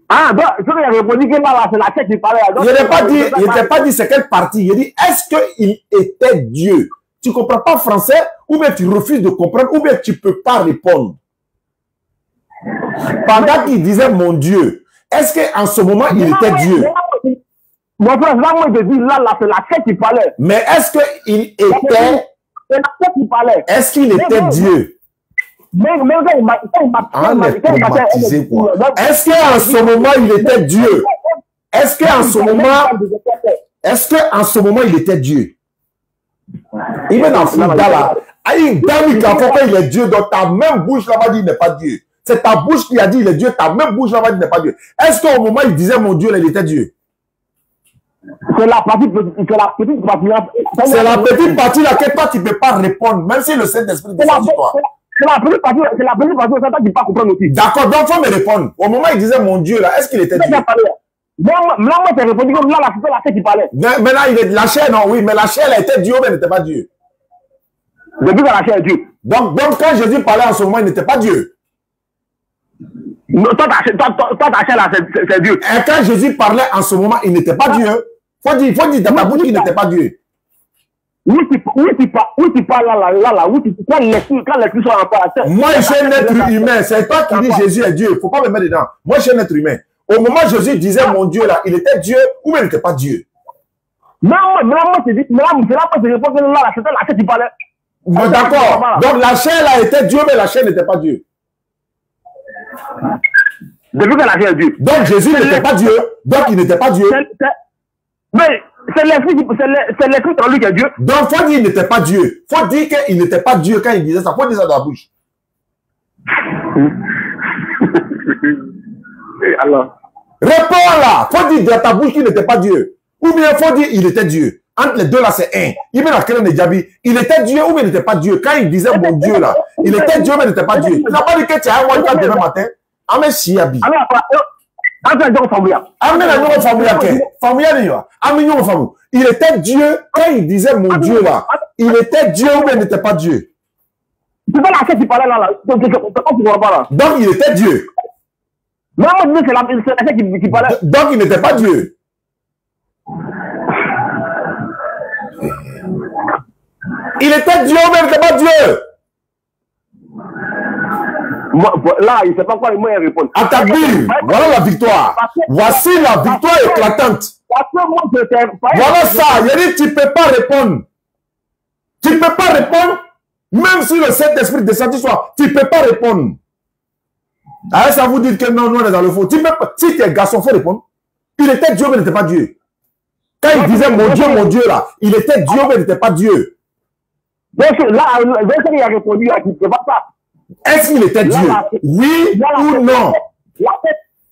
[SPEAKER 2] Ah, donc, ce que j'ai répondu que là, c'est la tête qui parlait là.
[SPEAKER 1] Je n'ai pas dit c'est quelle partie. Il dit, est-ce qu'il était Dieu? Tu ne comprends pas français, ou bien tu refuses de comprendre, ou bien tu ne peux pas répondre. Pendant qu'il disait mon Dieu, est-ce qu'en ce moment, il était Dieu?
[SPEAKER 2] Mon frère, là, moi, je dis, là, c'est la tête qui parlait.
[SPEAKER 1] Mais est-ce qu'il était...
[SPEAKER 2] C'est la tête qui parlait.
[SPEAKER 1] Est-ce qu'il était Dieu?
[SPEAKER 2] Même quand il m'a...
[SPEAKER 1] Est-ce qu'en ce moment, il était Dieu? Est-ce qu'en ce moment, il était Dieu? Il est dans ce là. Il y a une dame qui a fait qu'il est Dieu, donc ta même bouche là-bas dit il n'est pas Dieu. C'est ta bouche qui a dit il est Dieu, ta même bouche là-bas dit il n'est pas Dieu. Est-ce qu'au moment où il disait mon Dieu, là, il était Dieu?
[SPEAKER 2] C'est la petite partie.
[SPEAKER 1] C'est la petite partie laquelle toi tu ne peux pas répondre, même si le Saint-Esprit descend sur toi.
[SPEAKER 2] C'est la petite partie où ça tu ne peux pas comprendre aussi.
[SPEAKER 1] D'accord, donc il faut me répondre. Au moment où il disait mon Dieu là, est-ce qu'il était Dieu?
[SPEAKER 2] Moi, j'ai répondu que là, c'est la chair qui parlait.
[SPEAKER 1] Maintenant, il est la chair, non, oui, mais la chair, elle était Dieu, mais elle n'était pas Dieu.
[SPEAKER 2] Depuis que la chair est Dieu.
[SPEAKER 1] Donc, quand Jésus parlait en ce moment, il n'était pas Dieu.
[SPEAKER 2] Non, toi, ta chair là, c'est Dieu.
[SPEAKER 1] Et quand Jésus parlait en ce moment, il n'était pas Dieu. Faut dire dans ta bouche qu'il n'était pas Dieu.
[SPEAKER 2] Oui, tu parles là, oui, quand l'esprit soit en parle.
[SPEAKER 1] Moi, je suis un être humain. C'est toi qui dis Jésus est Dieu. Il ne faut pas me mettre dedans. Moi, je suis un être humain. Au moment où Jésus disait mon Dieu là, il était Dieu ou il n'était pas Dieu?
[SPEAKER 2] Non, moi, je dis, mais là, je réponds que là, c'était la chair qui parlait.
[SPEAKER 1] D'accord. Donc, la chair là était Dieu, mais la chair n'était pas Dieu.
[SPEAKER 2] Depuis que la chair est Dieu.
[SPEAKER 1] Donc, Jésus n'était pas Dieu. Donc, il n'était pas Dieu.
[SPEAKER 2] Mais c'est l'esprit en lui qui est Dieu.
[SPEAKER 1] Donc, il faut dire qu'il n'était pas Dieu. Il faut dire qu'il n'était pas Dieu quand il disait ça. Il faut dire ça dans la bouche.
[SPEAKER 2] Alors.
[SPEAKER 1] Réponds là. Faut dire dans ta bouche qu'il n'était pas Dieu. Ou bien faut dire il était Dieu. Entre les deux là, c'est un. Il était Dieu ou bien il n'était pas Dieu. Quand il disait mon Dieu là, il était Dieu ou bien il n'était pas Dieu. Il n'a pas dit que tu as un one demain matin. Amen Chiabi. Il était Dieu quand il disait mon Dieu là. Il était Dieu ou bien il n'était pas Dieu.
[SPEAKER 2] C'est pas laquelle tu parlais là. Donc
[SPEAKER 1] il était Dieu.
[SPEAKER 2] Non, c'est laquelle qui parlait.
[SPEAKER 1] Donc il n'était pas Dieu. Il était Dieu ou bien il n'était pas Dieu.
[SPEAKER 2] Là, il ne sait pas quoi moi répondre.
[SPEAKER 1] À ta Bible, voilà la victoire. Voici la victoire éclatante. Voilà ça. Il a dit tu ne peux pas répondre. Tu ne peux pas répondre. Même si le Saint-Esprit descend du soir, tu ne peux pas répondre. Alors ça vous dit que non, nous on est dans le faux. Tu peux pas. Si tu es garçon, il faut répondre. Il était Dieu, mais il n'était pas Dieu. Quand il disait mon Dieu là, il était Dieu, mais il n'était pas Dieu.
[SPEAKER 2] Donc là, il a répondu à qui ne peut pas.
[SPEAKER 1] Est-ce qu'il était Dieu? Oui ou non?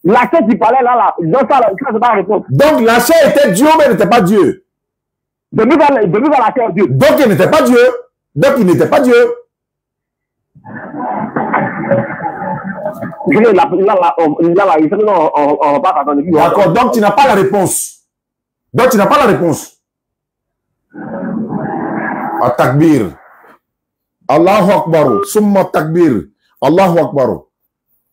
[SPEAKER 2] La chair qui parlait là, donc ça, c'est pas répondre.
[SPEAKER 1] Donc la chair était Dieu, mais il n'était pas Dieu.
[SPEAKER 2] Demi vers la chair Dieu.
[SPEAKER 1] Donc il n'était pas Dieu. Donc il n'était pas Dieu. D'accord, donc tu n'as pas la réponse. Donc tu n'as pas la réponse. At-takbir. Allahu Akbar. Summa takbir. Allahu Akbar.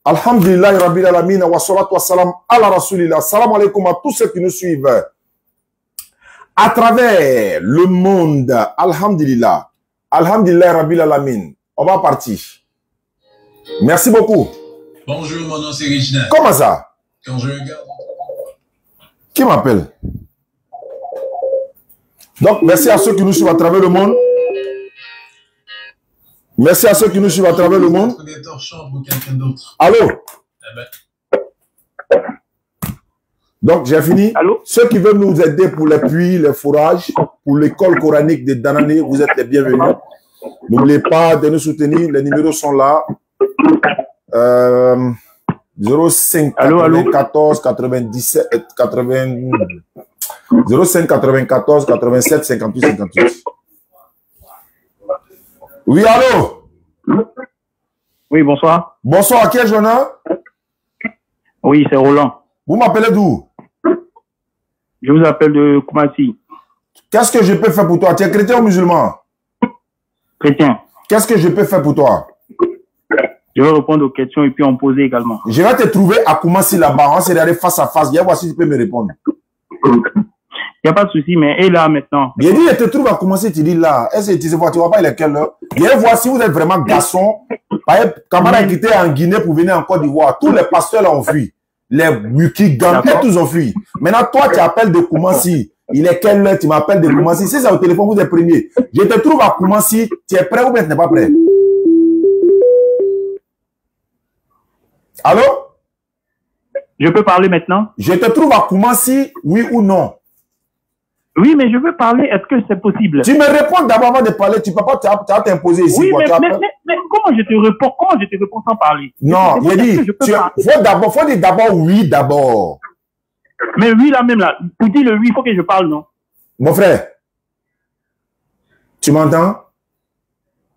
[SPEAKER 1] Alhamdulillah Rabbil Alamin wa salatu wa salam ala Rasulillah. Salam alaikum à tous ceux qui nous suivent à travers le monde. Alhamdulillah. Alhamdulillah Rabbil Alamin. On va partir. Merci beaucoup.
[SPEAKER 6] Bonjour, mon nom c'est Reginald.
[SPEAKER 1] Comment ça?
[SPEAKER 6] Quand je regarde.
[SPEAKER 1] Qui m'appelle? Donc, merci à ceux qui nous suivent à travers le monde. Merci à ceux qui nous suivent à travers le monde. Allô? Donc, j'ai fini.
[SPEAKER 2] Allô?
[SPEAKER 1] Ceux qui veulent nous aider pour les puits, les fourrages, pour l'école coranique de Danané, vous êtes les bienvenus. N'oubliez pas de nous soutenir. Les numéros sont là. 05 94 97 80 05 94 87 58 58. Oui, allô?
[SPEAKER 7] Oui, bonsoir.
[SPEAKER 1] Bonsoir, qui est Jonah?
[SPEAKER 7] Oui, c'est Roland.
[SPEAKER 1] Vous m'appelez d'où?
[SPEAKER 7] Je vous appelle de Koumassi.
[SPEAKER 1] Qu'est-ce que je peux faire pour toi? Tu es chrétien ou musulman?
[SPEAKER 7] Chrétien.
[SPEAKER 1] Qu'est-ce que je peux faire pour toi?
[SPEAKER 7] Je vais répondre aux questions et puis en poser également.
[SPEAKER 1] Je vais te trouver à Koumassi là-bas. On va se regarder face à face. Viens voir si tu peux me répondre.
[SPEAKER 7] Il n'y a pas de souci, mais elle est là maintenant.
[SPEAKER 1] J'ai dit, je te trouve à Koumassi, tu dis là. Est-ce que tu vois pas il est quelle heure? Viens voir si vous êtes vraiment garçon. Par exemple, camarade qui était en Guinée pour venir en Côte d'Ivoire. Tous les pasteurs là ont fui. Les Buki, Ganté, tous ont fui. Maintenant, toi, tu appelles de Koumassi. Il est quelle heure? Tu m'appelles de Koumassi. Si c'est au téléphone, vous êtes premier. Je te trouve à Koumassi. Tu es prêt ou bien tu n'es pas prêt? Allô?
[SPEAKER 7] Je peux parler maintenant?
[SPEAKER 1] Je te trouve à Koumassi, oui ou non?
[SPEAKER 7] Oui, mais je veux parler. Est-ce que c'est possible?
[SPEAKER 1] Tu me réponds d'abord avant de parler. Tu peux pas t'imposer ici.
[SPEAKER 7] Oui,
[SPEAKER 1] quoi.
[SPEAKER 7] mais comment je te réponds? Comment je te réponds sans parler?
[SPEAKER 1] Non, il dit, faut dire d'abord oui d'abord.
[SPEAKER 7] Mais oui, là même là, pour dire le oui, il faut que je parle, non?
[SPEAKER 1] Mon frère, tu m'entends?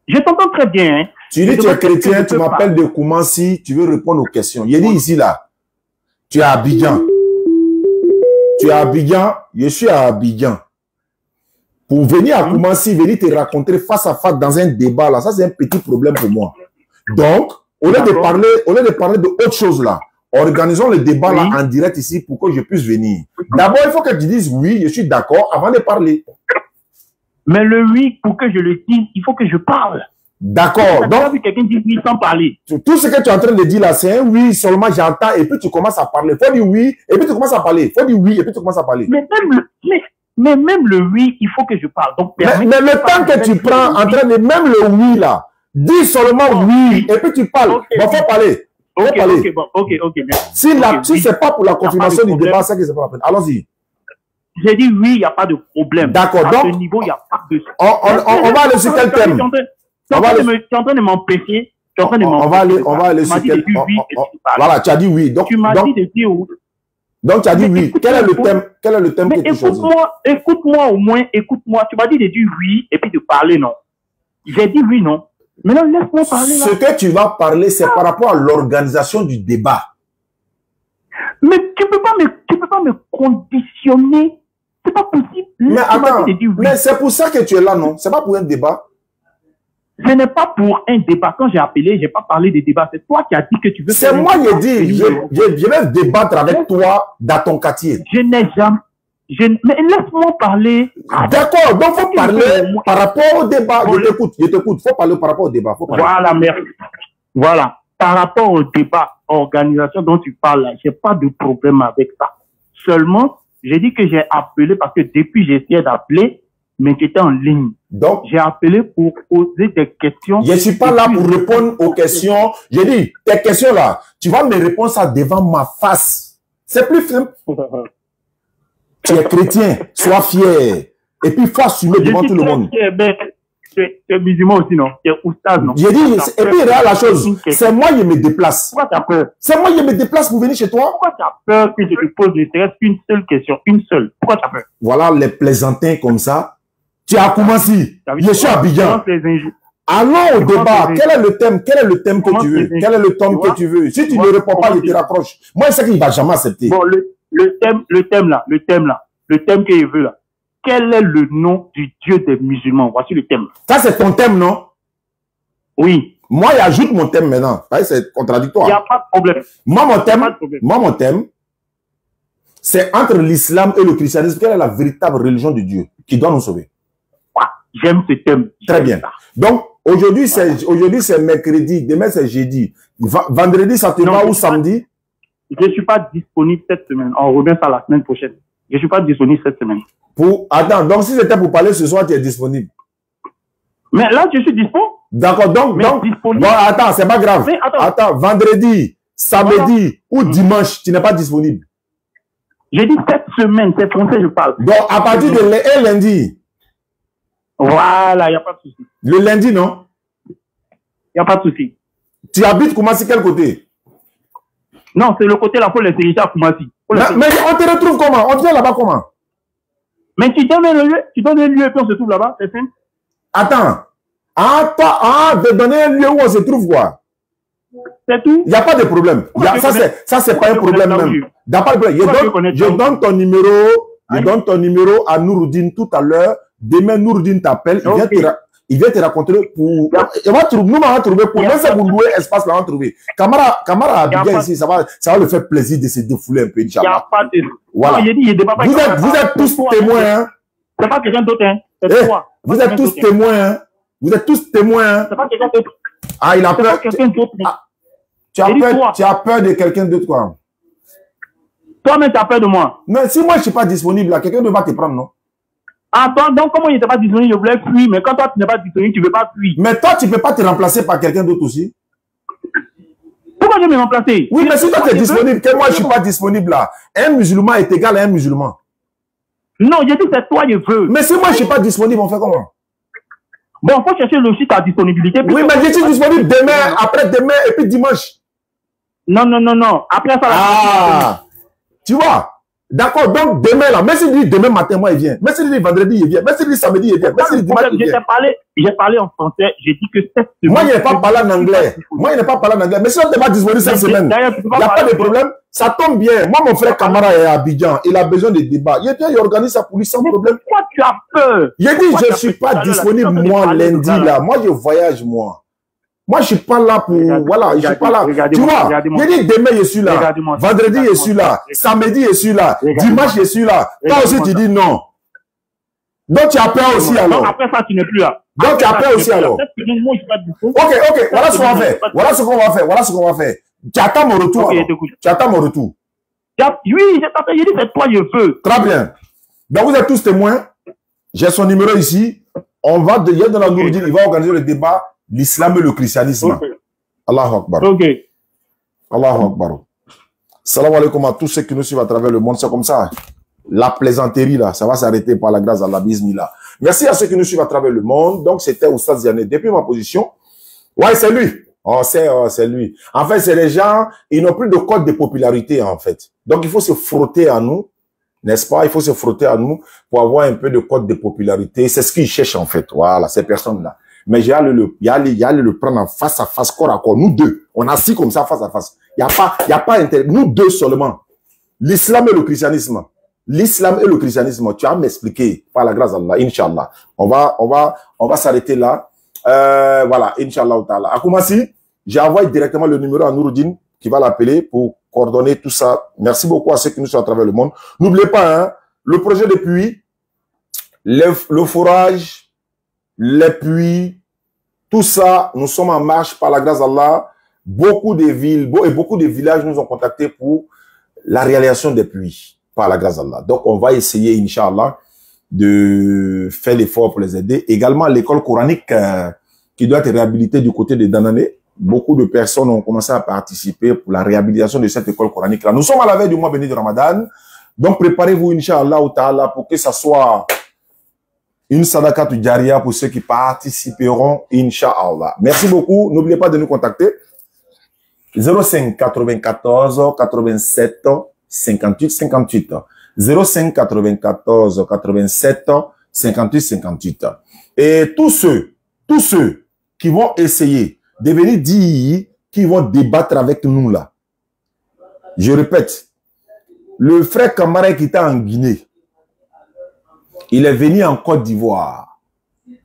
[SPEAKER 7] Je t'entends très bien. Hein?
[SPEAKER 1] Tu dis tu es chrétien, tu m'appelles de Koumassi, tu veux répondre aux questions. Il dit ici là, tu es à Abidjan. Tu es à Abidjan, je suis à Abidjan. Pour venir à Koumassi, venir te raconter face à face dans un débat là, ça c'est un petit problème pour moi. Donc, au lieu de parler de autre chose là, organisons le débat là en direct ici pour que je puisse venir. D'abord, il faut que tu dises oui, je suis d'accord avant de parler.
[SPEAKER 7] Mais le oui, pour que je le dise, il faut que je parle.
[SPEAKER 1] D'accord.
[SPEAKER 7] Donc, quelqu'un dit oui sans parler.
[SPEAKER 1] Tout ce que tu es en train de dire là, c'est un oui seulement, j'entends, et puis tu commences à parler. Faut dire oui, et puis tu commences à parler. Faut dire oui, et puis tu commences à parler.
[SPEAKER 7] Mais même le oui, il faut que je parle. Donc,
[SPEAKER 1] mais le temps que tu prends en train de, même le oui là, dis seulement oui, et puis tu parles.
[SPEAKER 7] Okay.
[SPEAKER 1] Bon, faut parler.
[SPEAKER 7] Ok.
[SPEAKER 1] Si c'est pas pour la confirmation du débat, c'est que c'est pas la peine. Allons-y.
[SPEAKER 7] J'ai dit oui, il n'y a pas de problème.
[SPEAKER 1] D'accord. Donc,
[SPEAKER 7] à ce niveau, il n'y a pas de...
[SPEAKER 1] on va aller sur quel thème?
[SPEAKER 7] Tu es en train de m'empêcher Tu es en train de
[SPEAKER 1] on va aller sur quel... Voilà, tu as dit oui. Donc,
[SPEAKER 7] tu m'as dit de dire oui.
[SPEAKER 1] Donc, tu as dit oui. Quel est le thème que tu choisis?
[SPEAKER 7] Écoute-moi au moins, écoute-moi. Tu m'as dit de dire oui et puis de parler, non? J'ai dit oui, non? Maintenant, laisse-moi parler. Là.
[SPEAKER 1] Ce que tu vas parler, c'est par rapport à l'organisation du débat.
[SPEAKER 7] Mais tu peux pas me conditionner. C'est pas possible.
[SPEAKER 1] Mais attends, mais c'est pour ça que tu es là, non? C'est pas pour un débat.
[SPEAKER 7] Ce n'est pas pour un débat. Quand j'ai appelé, j'ai pas parlé de débat. C'est toi qui as dit que tu veux.
[SPEAKER 1] C'est moi qui ai dit. Je vais débattre avec toi dans ton quartier.
[SPEAKER 7] Je n'ai jamais. Mais laisse-moi parler.
[SPEAKER 1] D'accord, donc il faut parler par rapport au débat. Je t'écoute. Il faut parler par rapport au débat.
[SPEAKER 7] Voilà, merci. Voilà. Par rapport au débat, organisation dont tu parles là, j'ai pas de problème avec ça. Seulement, j'ai dit que j'ai appelé parce que depuis j'ai essayé d'appeler, mais tu étais en ligne.
[SPEAKER 1] Donc,
[SPEAKER 7] j'ai appelé pour poser des questions.
[SPEAKER 1] Je ne suis pas là pour répondre aux questions. J'ai dit, tes questions là, tu vas me répondre ça devant ma face. C'est plus simple. Tu es chrétien, sois fier. Et puis, il faut assumer devant tout le monde.
[SPEAKER 7] Tu es musulman aussi, non? Tu es oustaz, non?
[SPEAKER 1] J'ai dit, et puis, regarde la chose. C'est moi qui me déplace.
[SPEAKER 7] Pourquoi tu as peur?
[SPEAKER 1] C'est moi qui me déplace pour venir chez toi.
[SPEAKER 7] Pourquoi tu as peur que je te pose ne serait-ce qu'une seule question? Une seule. Pourquoi tu as peur?
[SPEAKER 1] Voilà les plaisantins comme ça. Tu as commencé. Je suis à Abidjan. Allons au débat. Quel est le thème? Quel est le thème que tu veux? Quel est le thème que tu veux? Si tu ne réponds pas, je te raccroche. Moi, je sais qu'il ne va jamais accepter.
[SPEAKER 7] Bon, le thème que je veux là. Quel est le nom du Dieu des musulmans? Voici le thème.
[SPEAKER 1] Ça, c'est ton thème, non?
[SPEAKER 7] Oui.
[SPEAKER 1] Moi, j'ajoute mon thème maintenant. C'est contradictoire.
[SPEAKER 7] Il n'y a pas de problème.
[SPEAKER 1] Moi, mon thème, c'est entre l'islam et le christianisme. Quelle est la véritable religion de Dieu qui doit nous sauver?
[SPEAKER 7] J'aime ce thème.
[SPEAKER 1] Très bien. Donc, aujourd'hui, c'est mercredi. Demain, c'est jeudi. Vendredi, ça te va ou samedi?
[SPEAKER 7] Je ne suis pas disponible cette semaine. On revient ça la semaine prochaine. Je ne suis pas disponible cette semaine.
[SPEAKER 1] Attends, donc si c'était pour parler ce soir, tu es disponible.
[SPEAKER 7] Mais là, je suis disponible.
[SPEAKER 1] D'accord, donc bon, attends, c'est pas grave. Attends, vendredi, samedi ou dimanche, tu n'es pas disponible.
[SPEAKER 7] J'ai dit cette semaine, c'est français, je parle.
[SPEAKER 1] Donc, à partir de lundi.
[SPEAKER 7] Voilà, il n'y a pas de souci.
[SPEAKER 1] Le lundi, non?
[SPEAKER 7] Il n'y a pas de souci.
[SPEAKER 1] Tu habites Koumassi, quel côté?
[SPEAKER 7] Non, c'est le côté là pour les séries à Koumassi.
[SPEAKER 1] Mais on te retrouve comment? On te vient là-bas comment?
[SPEAKER 7] Mais tu donnes le lieu, et puis on se trouve là-bas, c'est simple.
[SPEAKER 1] Attends. De donner un lieu où on se trouve quoi?
[SPEAKER 7] C'est tout.
[SPEAKER 1] Il n'y a pas de problème. Ça, c'est pas un problème même. Il n'y a pas de problème. Je donne ton numéro à Nouroudine tout à l'heure. Demain, Nouroudine t'appelle. Il vient te raconter pour... Nous, on va trouver pour... Même si vous louez espace, là, on va trouver. Camara Abidjan ici, ça va le faire plaisir de se défouler un peu,
[SPEAKER 7] Il n'y a pas de...
[SPEAKER 1] Voilà. Vous êtes tous témoins, hein.
[SPEAKER 7] C'est pas quelqu'un d'autre, hein. C'est toi.
[SPEAKER 1] Vous êtes tous témoins, hein. Vous êtes tous témoins, hein.
[SPEAKER 7] C'est pas quelqu'un d'autre.
[SPEAKER 1] Ah, il a peur. Tu as peur de quelqu'un d'autre, quoi.
[SPEAKER 7] Toi-même, tu as peur de moi.
[SPEAKER 1] Mais si moi, je ne suis pas disponible, là, quelqu'un va te prendre, non?
[SPEAKER 7] Ah, donc comment il n'était pas disponible, je voulais fuir, mais quand toi, tu n'es pas disponible, tu ne veux pas fuir.
[SPEAKER 1] Mais toi, tu ne peux pas te remplacer par quelqu'un d'autre aussi?
[SPEAKER 7] Pourquoi je vais me remplacer?
[SPEAKER 1] Oui, mais si toi, tu es disponible, que moi, je ne suis pas disponible, là, un musulman est égal à un musulman.
[SPEAKER 7] Non, j'ai dit c'est toi, je veux.
[SPEAKER 1] Mais si moi, je ne suis pas disponible, on fait comment?
[SPEAKER 7] Bon, il faut chercher le site à disponibilité.
[SPEAKER 1] Oui, mais je suis disponible demain, après-demain, et puis dimanche.
[SPEAKER 7] Non. Après ça,
[SPEAKER 1] ah, tu vois? D'accord, donc demain là, même si dit demain matin, moi il vient. Même si dit vendredi, il vient. Même si dit samedi, il vient. Même si dit dimanche, il vient.
[SPEAKER 7] J'ai parlé en français, j'ai dit que cette semaine.
[SPEAKER 1] Moi, il n'ai pas parlé en anglais. Mais si on ne pas disponible cette semaine, il n'y a pas de problème. Ça tombe bien. Moi, mon frère Camara est à Abidjan. Il a besoin de débat. Il organise ça pour lui sans problème.
[SPEAKER 7] Pourquoi tu as peur?
[SPEAKER 1] Il dit, je ne suis pas disponible, moi, lundi là. Moi, je voyage, moi. Moi, je ne suis pas là pour... Voilà, je ne suis pas là. Tu vois, il dit demain, je suis là. Vendredi, je suis là. Samedi, je suis là. Dimanche, je suis là. Toi aussi, tu dis non. Donc, tu as peur aussi, alors.
[SPEAKER 7] Après ça, tu n'es plus là.
[SPEAKER 1] Donc, tu as peur aussi, alors. Ok. Voilà ce qu'on va faire. Voilà ce qu'on va faire. Tu attends mon retour. Tu attends mon retour.
[SPEAKER 7] Oui, j'ai dit, c'est toi, je veux.
[SPEAKER 1] Très bien. Donc, vous êtes tous témoins. J'ai son numéro ici. On va dire dans la Nouroudine, il va organiser le débat. L'islam et le christianisme. Okay. Allahu Akbar.
[SPEAKER 7] Ok.
[SPEAKER 1] Allahu Akbar. Salam alaikum à tous ceux qui nous suivent à travers le monde. C'est comme ça. La plaisanterie, là, ça va s'arrêter par la grâce d'Allah. Bismillah. Merci à ceux qui nous suivent à travers le monde. Donc, c'était Oustaz Ziané. Depuis ma position. Ouais, c'est lui. On sait, oh, c'est lui. En fait, c'est les gens, ils n'ont plus de code de popularité, en fait. Donc, il faut se frotter à nous, n'est-ce pas? Il faut se frotter à nous pour avoir un peu de code de popularité. C'est ce qu'ils cherchent, en fait. Voilà, ces personnes-là. Mais il y a le prendre en face à face, corps à corps. Nous deux, on est assis comme ça, face à face. Il y a pas intérêt. Nous deux seulement. L'islam et le christianisme. L'islam et le christianisme. Tu vas m'expliquer, par la grâce d'Allah, Inch'Allah. On va s'arrêter là. Voilà, Inch'Allah ta'ala. À Koumassi, j'ai envoyé directement le numéro à Nouroudine qui va l'appeler pour coordonner tout ça. Merci beaucoup à ceux qui nous sont à travers le monde. N'oubliez pas, hein, le projet de puits, le forage, les puits, tout ça, nous sommes en marche par la grâce d'Allah. Beaucoup de villes et beaucoup de villages nous ont contactés pour la réalisation des puits par la grâce d'Allah. Donc, on va essayer, Inch'Allah, de faire l'effort pour les aider. Également, l'école coranique qui doit être réhabilitée du côté de Danané. Beaucoup de personnes ont commencé à participer pour la réhabilitation de cette école coranique-là. Nous sommes à la veille du mois béni de Ramadan. Donc, préparez-vous, Inch'Allah, pour que ça soit une sadaka tu jaria pour ceux qui participeront, Inch'Allah. Merci beaucoup. N'oubliez pas de nous contacter. 05 94 87 58 58. 05 94 87 58 58. Et tous ceux qui vont essayer de venir dire qu'ils vont débattre avec nous là. Je répète, le frère Kamara qui était en Guinée, il est venu en Côte d'Ivoire.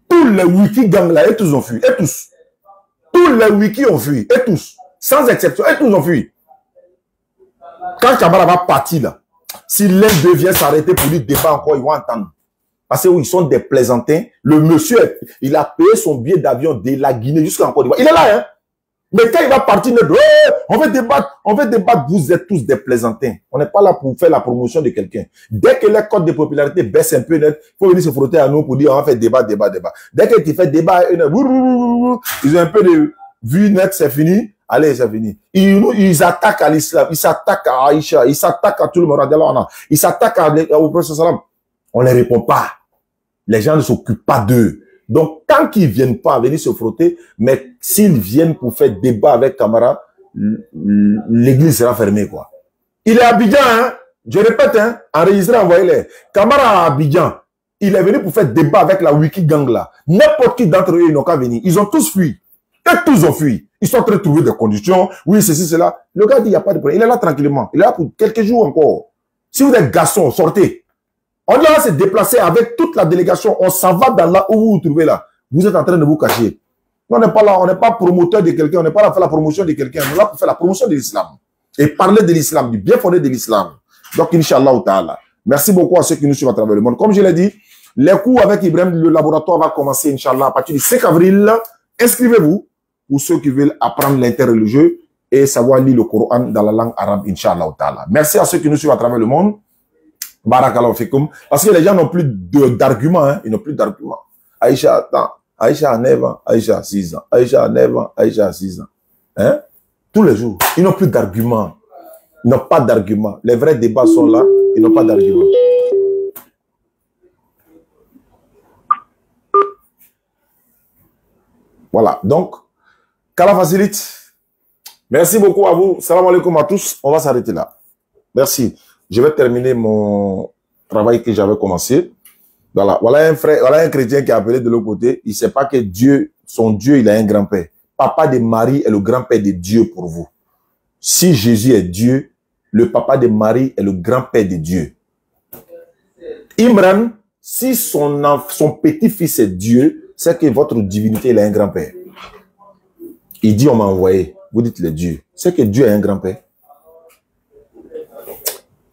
[SPEAKER 1] Tous les wiki gangs là, et tous ont fui, et tous. Tous les wiki ont fui, et tous. Sans exception, et tous ont fui. Quand Kamara va partir là, si l'un d'eux vient s'arrêter pour lui débat encore, ils vont entendre. Parce qu'ils sont des plaisantins. Le monsieur, il a payé son billet d'avion de la Guinée jusqu'en Côte d'Ivoire. Il est là, hein. Mais quand il va partir, on veut débattre, vous êtes tous des plaisantins. On n'est pas là pour faire la promotion de quelqu'un. Dès que les codes de popularité baissent un peu net, il faut venir se frotter à nous pour dire on va faire débat. Dès que tu fais débat, ils ont un peu de vue net, c'est fini. Allez, c'est fini. Ils attaquent à l'islam, ils s'attaquent à Aïcha, ils s'attaquent à tout le monde, ils s'attaquent au prophète sallam. On ne les répond pas. Les gens ne s'occupent pas d'eux. Donc, tant qu'ils ne viennent pas venir se frotter, mais s'ils viennent pour faire débat avec Kamara, l'église sera fermée, quoi. Il est à Abidjan, hein. Je répète, hein. Enregistré, envoyez-les. Kamara à Abidjan, il est venu pour faire débat avec la Wiki Gang, là. N'importe qui d'entre eux, ils n'ont qu'à venir. Ils ont tous fui. Et tous ont fui. Ils sont en train de trouver des conditions. Oui, ceci, cela. Le gars dit, il n'y a pas de problème. Il est là tranquillement. Il est là pour quelques jours encore. Si vous êtes garçon, sortez. On doit se déplacer avec toute la délégation. On s'en va dans là où vous vous trouvez là. Vous êtes en train de vous cacher. On n'est pas là, on n'est pas promoteur de quelqu'un, on n'est pas là pour faire la promotion de quelqu'un. On est là pour faire la promotion de l'islam. Et parler de l'islam, du bien fondé de l'islam. Donc, Inch'Allah ta'ala. Merci beaucoup à ceux qui nous suivent à travers le monde. Comme je l'ai dit, les cours avec Ibrahim, le laboratoire va commencer, Inch'Allah, à partir du 5 avril. Inscrivez-vous pour ceux qui veulent apprendre l'interreligieux et savoir lire le Coran dans la langue arabe, Inch'Allah ta'ala. Merci à ceux qui nous suivent à travers le monde. Barakallahu fikum. Parce que les gens n'ont plus d'arguments, hein. Ils n'ont plus d'arguments. Aïcha, attends. Aïcha a 9 ans, Aïcha a 6 ans. Aïcha a 9 ans, Aïcha a 6 ans. Hein? Tous les jours. Ils n'ont plus d'arguments. Ils n'ont pas d'arguments. Les vrais débats sont là. Ils n'ont pas d'arguments. Voilà. Donc, qu'Allah facilite. Merci beaucoup à vous. Salam alaikum à tous. On va s'arrêter là. Merci. Je vais terminer mon travail que j'avais commencé. Voilà un frère, voilà un chrétien qui a appelé de l'autre côté. Il ne sait pas que Dieu, son Dieu, il a un grand-père. Papa de Marie est le grand-père de Dieu pour vous. Si Jésus est Dieu, le papa de Marie est le grand-père de Dieu. Imran, si son petit-fils est Dieu, c'est que votre divinité, il a un grand-père. Il dit, on m'a envoyé. Vous dites le Dieu. C'est que Dieu a un grand-père.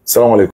[SPEAKER 1] Salam alaikum.